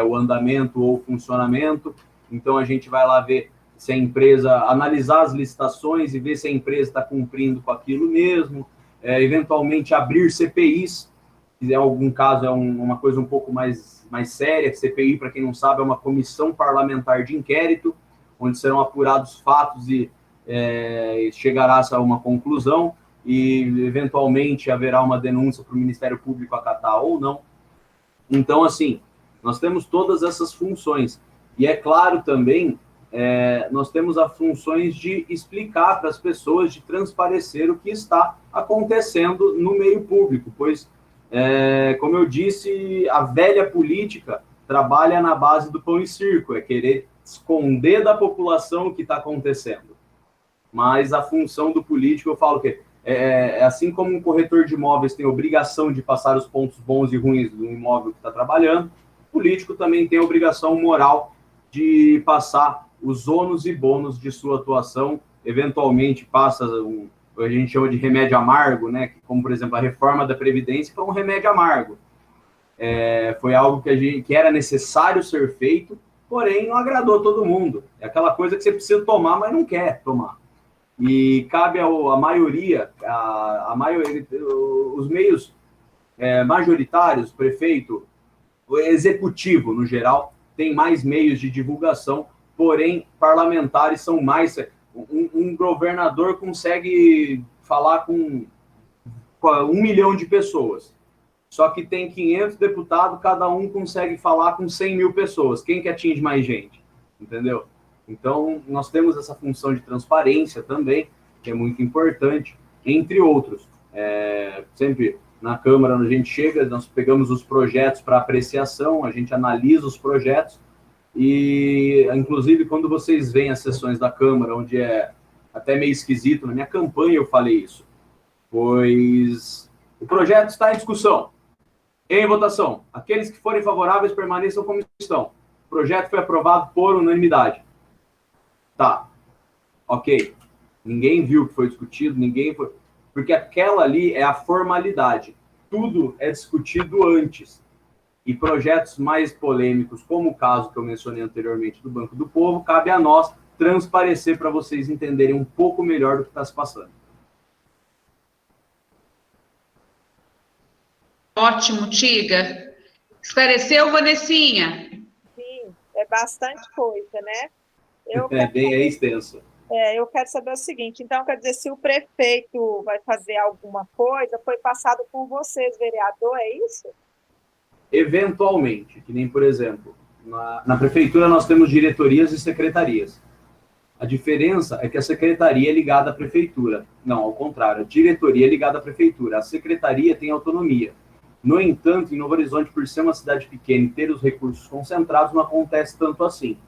o andamento ou funcionamento. Então a gente vai lá ver se a empresa, analisar as licitações e ver se a empresa está cumprindo com aquilo mesmo, eventualmente abrir CPIs, se em algum caso uma coisa um pouco mais séria. CPI, para quem não sabe, é uma comissão parlamentar de inquérito, onde serão apurados fatos e chegará-se a uma conclusão e, eventualmente, haverá uma denúncia para o Ministério Público acatar ou não. Então, assim, nós temos todas essas funções. E é claro também, nós temos as funções de explicar para as pessoas, de transparecer o que está acontecendo no meio público, pois, como eu disse, a velha política trabalha na base do pão e circo, querer esconder da população o que está acontecendo. Mas a função do político, eu falo que assim como um corretor de imóveis tem obrigação de passar os pontos bons e ruins do imóvel que está trabalhando, o político também tem a obrigação moral de passar os ônus e bônus de sua atuação. Eventualmente passa a gente chama de remédio amargo, né? Como, por exemplo, a reforma da Previdência foi um remédio amargo. Foi algo que era necessário ser feito, porém não agradou todo mundo. É aquela coisa que você precisa tomar, mas não quer tomar. E cabe a maioria, os meios majoritários, prefeito, o executivo, no geral, tem mais meios de divulgação, porém, parlamentares são mais... Um governador consegue falar com 1 milhão de pessoas, só que tem 500 deputados, cada um consegue falar com 100 mil pessoas. Quem que atinge mais gente? Entendeu? Então, nós temos essa função de transparência também, que é muito importante, entre outros. Sempre na Câmara, a gente chega, nós pegamos os projetos para apreciação, a gente analisa os projetos, e, inclusive, quando vocês veem as sessões da Câmara, onde é até meio esquisito, na minha campanha eu falei isso, pois o projeto está em discussão, em votação. Aqueles que forem favoráveis permaneçam como estão. O projeto foi aprovado por unanimidade. Tá, ok. Ninguém viu o que foi discutido, porque aquela ali é a formalidade. Tudo é discutido antes. E projetos mais polêmicos, como o caso que eu mencionei anteriormente do Banco do Povo, cabe a nós transparecer para vocês entenderem um pouco melhor do que está se passando. Ótimo, Tiga. Esclareceu, Vanessinha? Sim, é bastante coisa, né? É extenso. Eu quero saber o seguinte, então, quer dizer, se o prefeito vai fazer alguma coisa, foi passado por vocês, vereador, é isso? Eventualmente, que nem, por exemplo, Na prefeitura nós temos diretorias e secretarias. A diferença é que a secretaria é ligada à prefeitura. Não, ao contrário, a diretoria é ligada à prefeitura. A secretaria tem autonomia. No entanto, em Novo Horizonte, por ser uma cidade pequena e ter os recursos concentrados, não acontece tanto assim.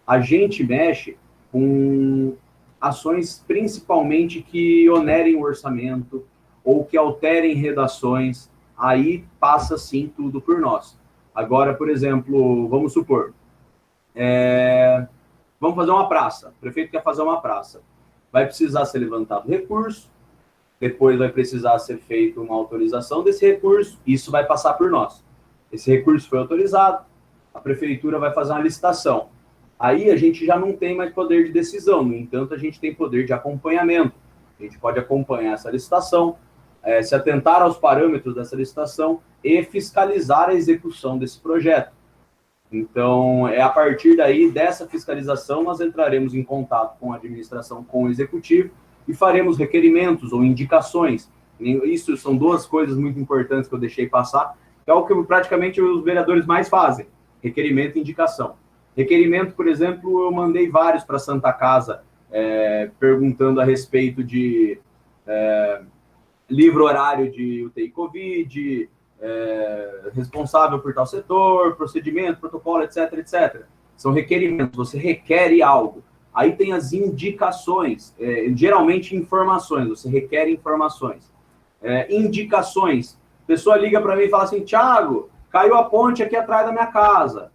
A gente mexe com ações principalmente que onerem o orçamento ou que alterem redações, aí passa sim tudo por nós. Agora, por exemplo, vamos supor, vamos fazer uma praça, o prefeito quer fazer uma praça, vai precisar ser levantado recurso, depois vai precisar ser feita uma autorização desse recurso, isso vai passar por nós. Esse recurso foi autorizado, a prefeitura vai fazer uma licitação. Aí a gente já não tem mais poder de decisão, no entanto, a gente tem poder de acompanhamento. A gente pode acompanhar essa licitação, se atentar aos parâmetros dessa licitação e fiscalizar a execução desse projeto. Então, a partir daí, dessa fiscalização, nós entraremos em contato com a administração, com o executivo, e faremos requerimentos ou indicações. Isso são duas coisas muito importantes que eu deixei passar, que é o que praticamente os vereadores mais fazem, requerimento e indicação. Requerimento, por exemplo, eu mandei vários para a Santa Casa, perguntando a respeito de livro horário de UTI Covid, responsável por tal setor, procedimento, protocolo, etc, etc. São requerimentos, você requer algo. Aí tem as indicações, geralmente informações, você requer informações. Indicações, a pessoa liga para mim e fala assim, Thiago, caiu a ponte aqui atrás da minha casa.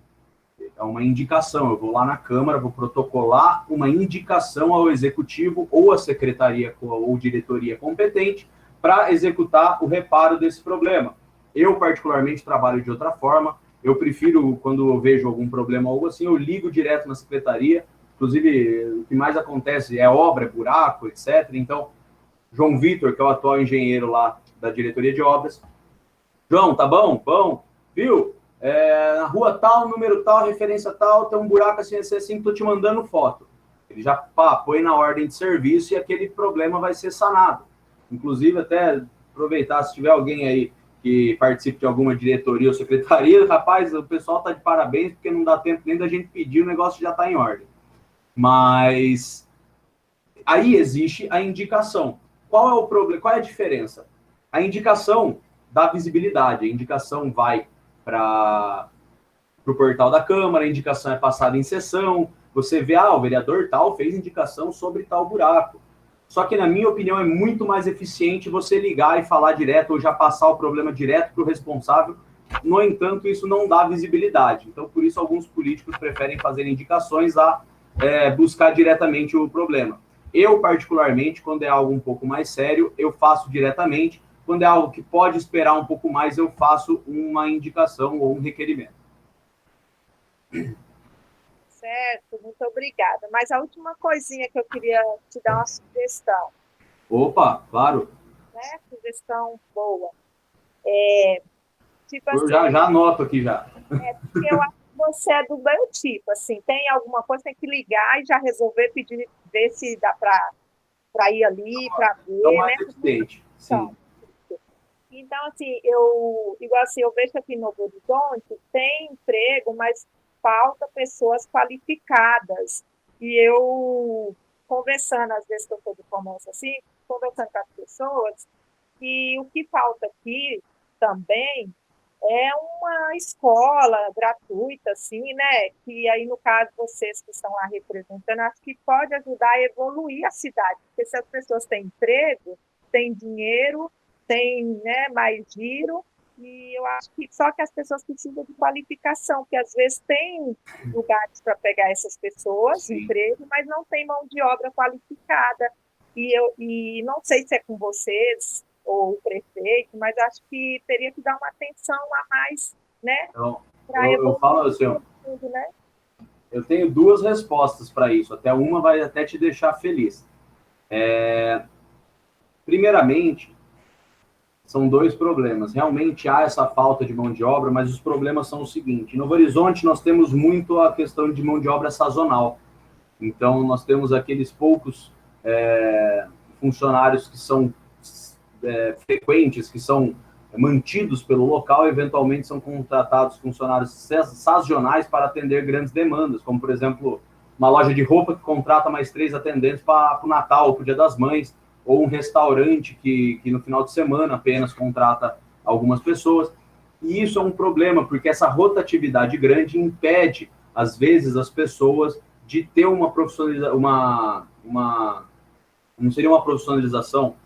É uma indicação, eu vou lá na Câmara, vou protocolar uma indicação ao Executivo ou à Secretaria ou diretoria competente para executar o reparo desse problema. Eu, particularmente, trabalho de outra forma, eu prefiro, quando eu vejo algum problema ou algo assim, eu ligo direto na Secretaria, inclusive, o que mais acontece é obra, é buraco, etc. Então, João Vitor, que é o atual engenheiro lá da diretoria de obras, João, tá bom? Bom, viu? Na rua tal, número tal, referência tal, tem um buraco assim, tô te mandando foto. Ele já põe na ordem de serviço e aquele problema vai ser sanado. Inclusive, até aproveitar, se tiver alguém aí que participe de alguma diretoria ou secretaria, rapaz, o pessoal tá de parabéns, porque não dá tempo nem da gente pedir, o negócio já tá em ordem. Mas aí existe a indicação. Qual é o problema? Qual é a diferença? A indicação dá visibilidade, a indicação vai para o portal da Câmara, a indicação é passada em sessão, você vê, o vereador tal fez indicação sobre tal buraco. Só que, na minha opinião, é muito mais eficiente você ligar e falar direto, ou já passar o problema direto para o responsável. No entanto, isso não dá visibilidade. Então, por isso, alguns políticos preferem fazer indicações a buscar diretamente o problema. Eu, particularmente, quando é algo um pouco mais sério, eu faço diretamente. Quando é algo que pode esperar um pouco mais, eu faço uma indicação ou um requerimento. Certo, muito obrigada. Mas a última coisinha que eu queria te dar uma sugestão. Opa, claro. Né? Sugestão boa. Tipo Eu assim, já anoto aqui já. Porque eu acho que você é do meu tipo, assim, tem alguma coisa, tem que ligar e já resolver, pedir, ver se dá para ir ali, para ver, Então, mais né? eficiente, sim. Então, assim, igual assim, eu vejo aqui no Novo Horizonte, tem emprego, mas falta pessoas qualificadas. E eu, conversando, às vezes que eu estou de comércio assim, conversando com as pessoas, e o que falta aqui também é uma escola gratuita, assim, né? Que aí, no caso, vocês que estão lá representando, acho que pode ajudar a evoluir a cidade, porque se as pessoas têm emprego, têm dinheiro, têm, né, mais giro, e eu acho que só que as pessoas precisam de qualificação, porque às vezes tem lugares para pegar essas pessoas, Sim. emprego, mas não tem mão de obra qualificada. E não sei se é com vocês ou o prefeito, mas acho que teria que dar uma atenção a mais, né? Então, eu falo assim, tudo, né? Eu tenho duas respostas para isso, até uma vai até te deixar feliz. Primeiramente, são dois problemas. Realmente há essa falta de mão de obra, mas os problemas são o seguinte: em Novo Horizonte nós temos muito a questão de mão de obra sazonal. Então, nós temos aqueles poucos funcionários que são frequentes, que são mantidos pelo local, eventualmente são contratados funcionários sazonais para atender grandes demandas, como, por exemplo, uma loja de roupa que contrata mais 3 atendentes para o Natal, para o Dia das Mães, ou um restaurante que no final de semana apenas contrata algumas pessoas. E isso é um problema, porque essa rotatividade grande impede, às vezes, as pessoas de ter uma profissionalização, não seria uma profissionalização,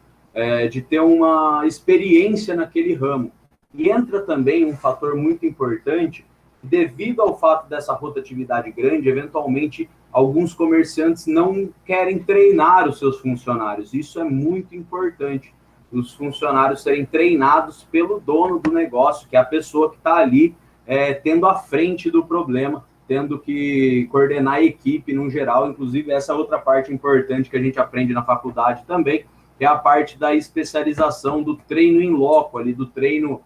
de ter uma experiência naquele ramo. E entra também um fator muito importante, devido ao fato dessa rotatividade grande, eventualmente, alguns comerciantes não querem treinar os seus funcionários. Isso é muito importante. Os funcionários serem treinados pelo dono do negócio, que é a pessoa que está ali tendo a frente do problema, tendo que coordenar a equipe no geral. Inclusive, essa é outra parte importante que a gente aprende na faculdade também, que é a parte da especialização do treino em loco, ali, do treino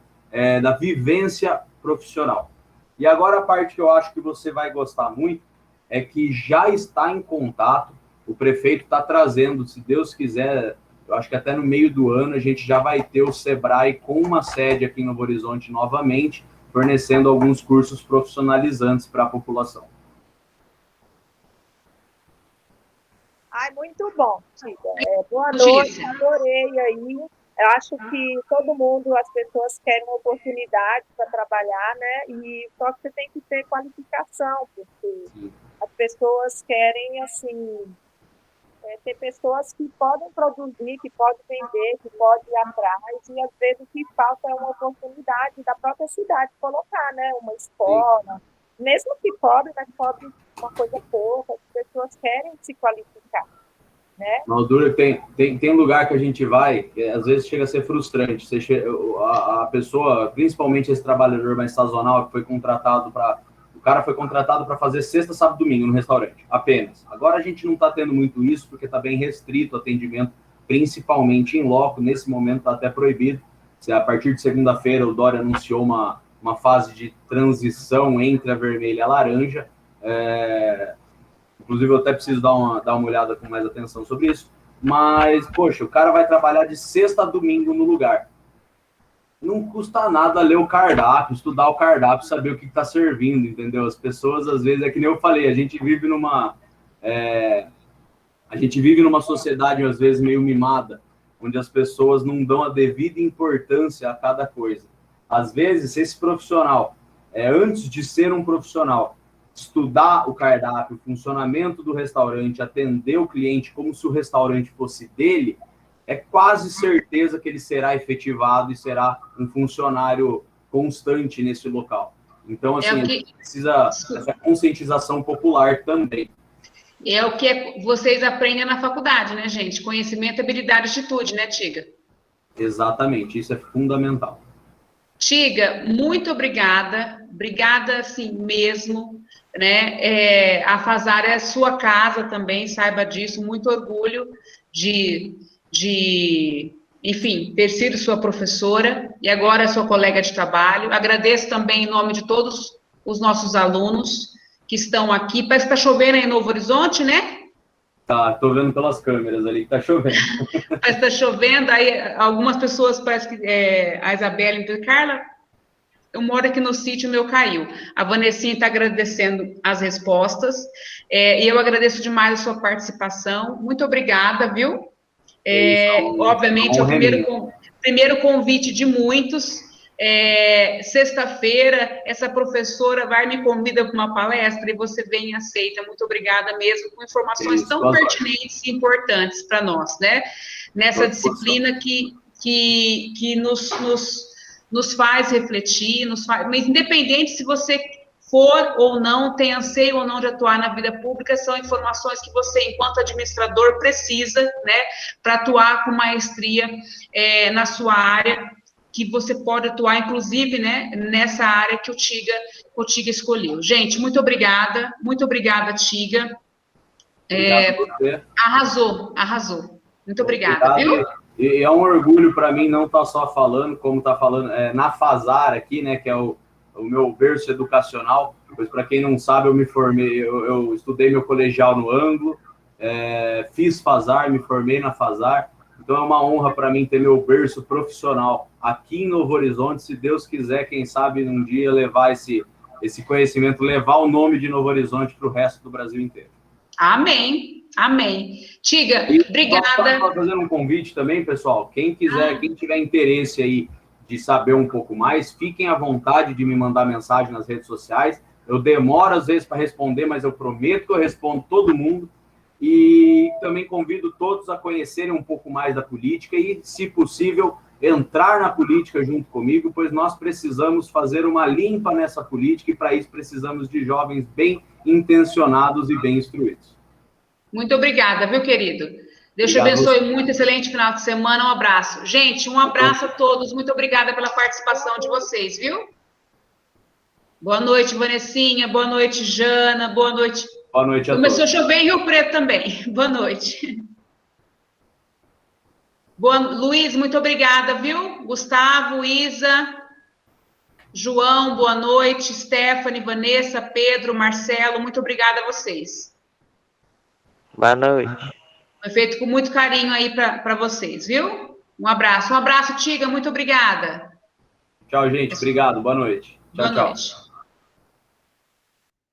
da vivência profissional. E agora a parte que eu acho que você vai gostar muito é que já está em contato, o prefeito está trazendo, se Deus quiser, eu acho que até no meio do ano a gente já vai ter o Sebrae com uma sede aqui em Novo Horizonte novamente, fornecendo alguns cursos profissionalizantes para a população. Ai, muito bom, Tiga. Boa noite, adorei aí. Eu acho que todo mundo, as pessoas querem uma oportunidade para trabalhar, né? E só que você tem que ter qualificação, porque as pessoas querem, assim, ter pessoas que podem produzir, que podem vender, que podem ir atrás, e às vezes o que falta é uma oportunidade da própria cidade colocar, né? Uma escola, mesmo que pobre, mas pobre uma coisa pouca, as pessoas querem se qualificar, né? Não, dura, tem lugar que a gente vai, que às vezes chega a ser frustrante. A pessoa, principalmente esse trabalhador mais sazonal, que foi contratado para... O cara foi contratado para fazer sexta, sábado e domingo no restaurante, apenas. Agora a gente não está tendo muito isso, porque está bem restrito o atendimento, principalmente em loco. Nesse momento está até proibido. A partir de segunda-feira, o Dória anunciou uma fase de transição entre a vermelha e a laranja. Inclusive, eu até preciso dar uma olhada com mais atenção sobre isso. Mas, poxa, o cara vai trabalhar de sexta a domingo no lugar. Não custa nada ler o cardápio, estudar o cardápio, saber o que está servindo, entendeu? As pessoas, às vezes, é que nem eu falei, a gente vive numa sociedade, às vezes, meio mimada, onde as pessoas não dão a devida importância a cada coisa. Às vezes, se esse profissional, antes de ser um profissional, estudar o cardápio, o funcionamento do restaurante, atender o cliente como se o restaurante fosse dele, é quase certeza que ele será efetivado e será um funcionário constante nesse local. Então, assim, a gente precisa dessa conscientização popular também. É o que vocês aprendem na faculdade, né, gente? Conhecimento, habilidade e atitude, né, Tiga? Exatamente, isso é fundamental. Tiga, muito obrigada. Obrigada, assim, mesmo, né? A Fazar é sua casa também, saiba disso. Muito orgulho enfim, ter sido sua professora e agora sua colega de trabalho. Agradeço também em nome de todos os nossos alunos que estão aqui. Parece que está chovendo aí em Novo Horizonte, né? Tá, estou vendo pelas câmeras ali que está chovendo. Parece que está chovendo, aí algumas pessoas, parece que a Isabela me diz, Carla, eu moro aqui no sítio, o meu caiu. A Vanessinha está agradecendo as respostas, e eu agradeço demais a sua participação. Muito obrigada, viu? Obviamente, é o primeiro convite de muitos. Sexta-feira, essa professora vai me convida para uma palestra e você vem e aceita. Muito obrigada mesmo, com informações tão pertinentes e importantes para nós, né? Nessa disciplina que nos faz refletir, mas independente se você for ou não, tem anseio ou não de atuar na vida pública, são informações que você, enquanto administrador, precisa, né, para atuar com maestria na sua área, que você pode atuar, inclusive, né, nessa área que o Tiga escolheu. Gente, muito obrigada, Tiga. Arrasou. Muito obrigada, viu? E é um orgulho para mim não estar só falando, como está falando na Fazar aqui, né, que é o meu berço educacional. Pois, para quem não sabe, eu me formei, eu estudei meu colegial no Ângulo, fiz Fazar, me formei na Fazar. Então é uma honra para mim ter meu berço profissional aqui em Novo Horizonte. Se Deus quiser, quem sabe um dia levar esse conhecimento, levar o nome de Novo Horizonte para o resto do Brasil inteiro. Amém, amém. Tiga, obrigada. Estou fazendo um convite também, pessoal. Quem quiser, quem tiver interesse aí de saber um pouco mais, fiquem à vontade de me mandar mensagem nas redes sociais. Eu demoro às vezes para responder, mas eu prometo que eu respondo todo mundo. E também convido todos a conhecerem um pouco mais da política e, se possível, entrar na política junto comigo, pois nós precisamos fazer uma limpa nessa política e, para isso, precisamos de jovens bem intencionados e bem instruídos. Muito obrigada, viu, querido? Deus te abençoe muito, excelente final de semana, um abraço. Gente, um abraço a todos, muito obrigada pela participação de vocês, viu? Boa noite, Vanessinha, boa noite, Jana, boa noite. Boa noite a todos. Começou a chover em Rio Preto também, boa noite. Luiz, muito obrigada, viu? Gustavo, Isa, João, boa noite, Stephanie, Vanessa, Pedro, Marcelo, muito obrigada a vocês. Boa noite. Foi feito com muito carinho aí para vocês, viu? Um abraço, Tiga, muito obrigada. Tchau, gente, obrigado, boa noite. Tchau, Boa noite. Tchau.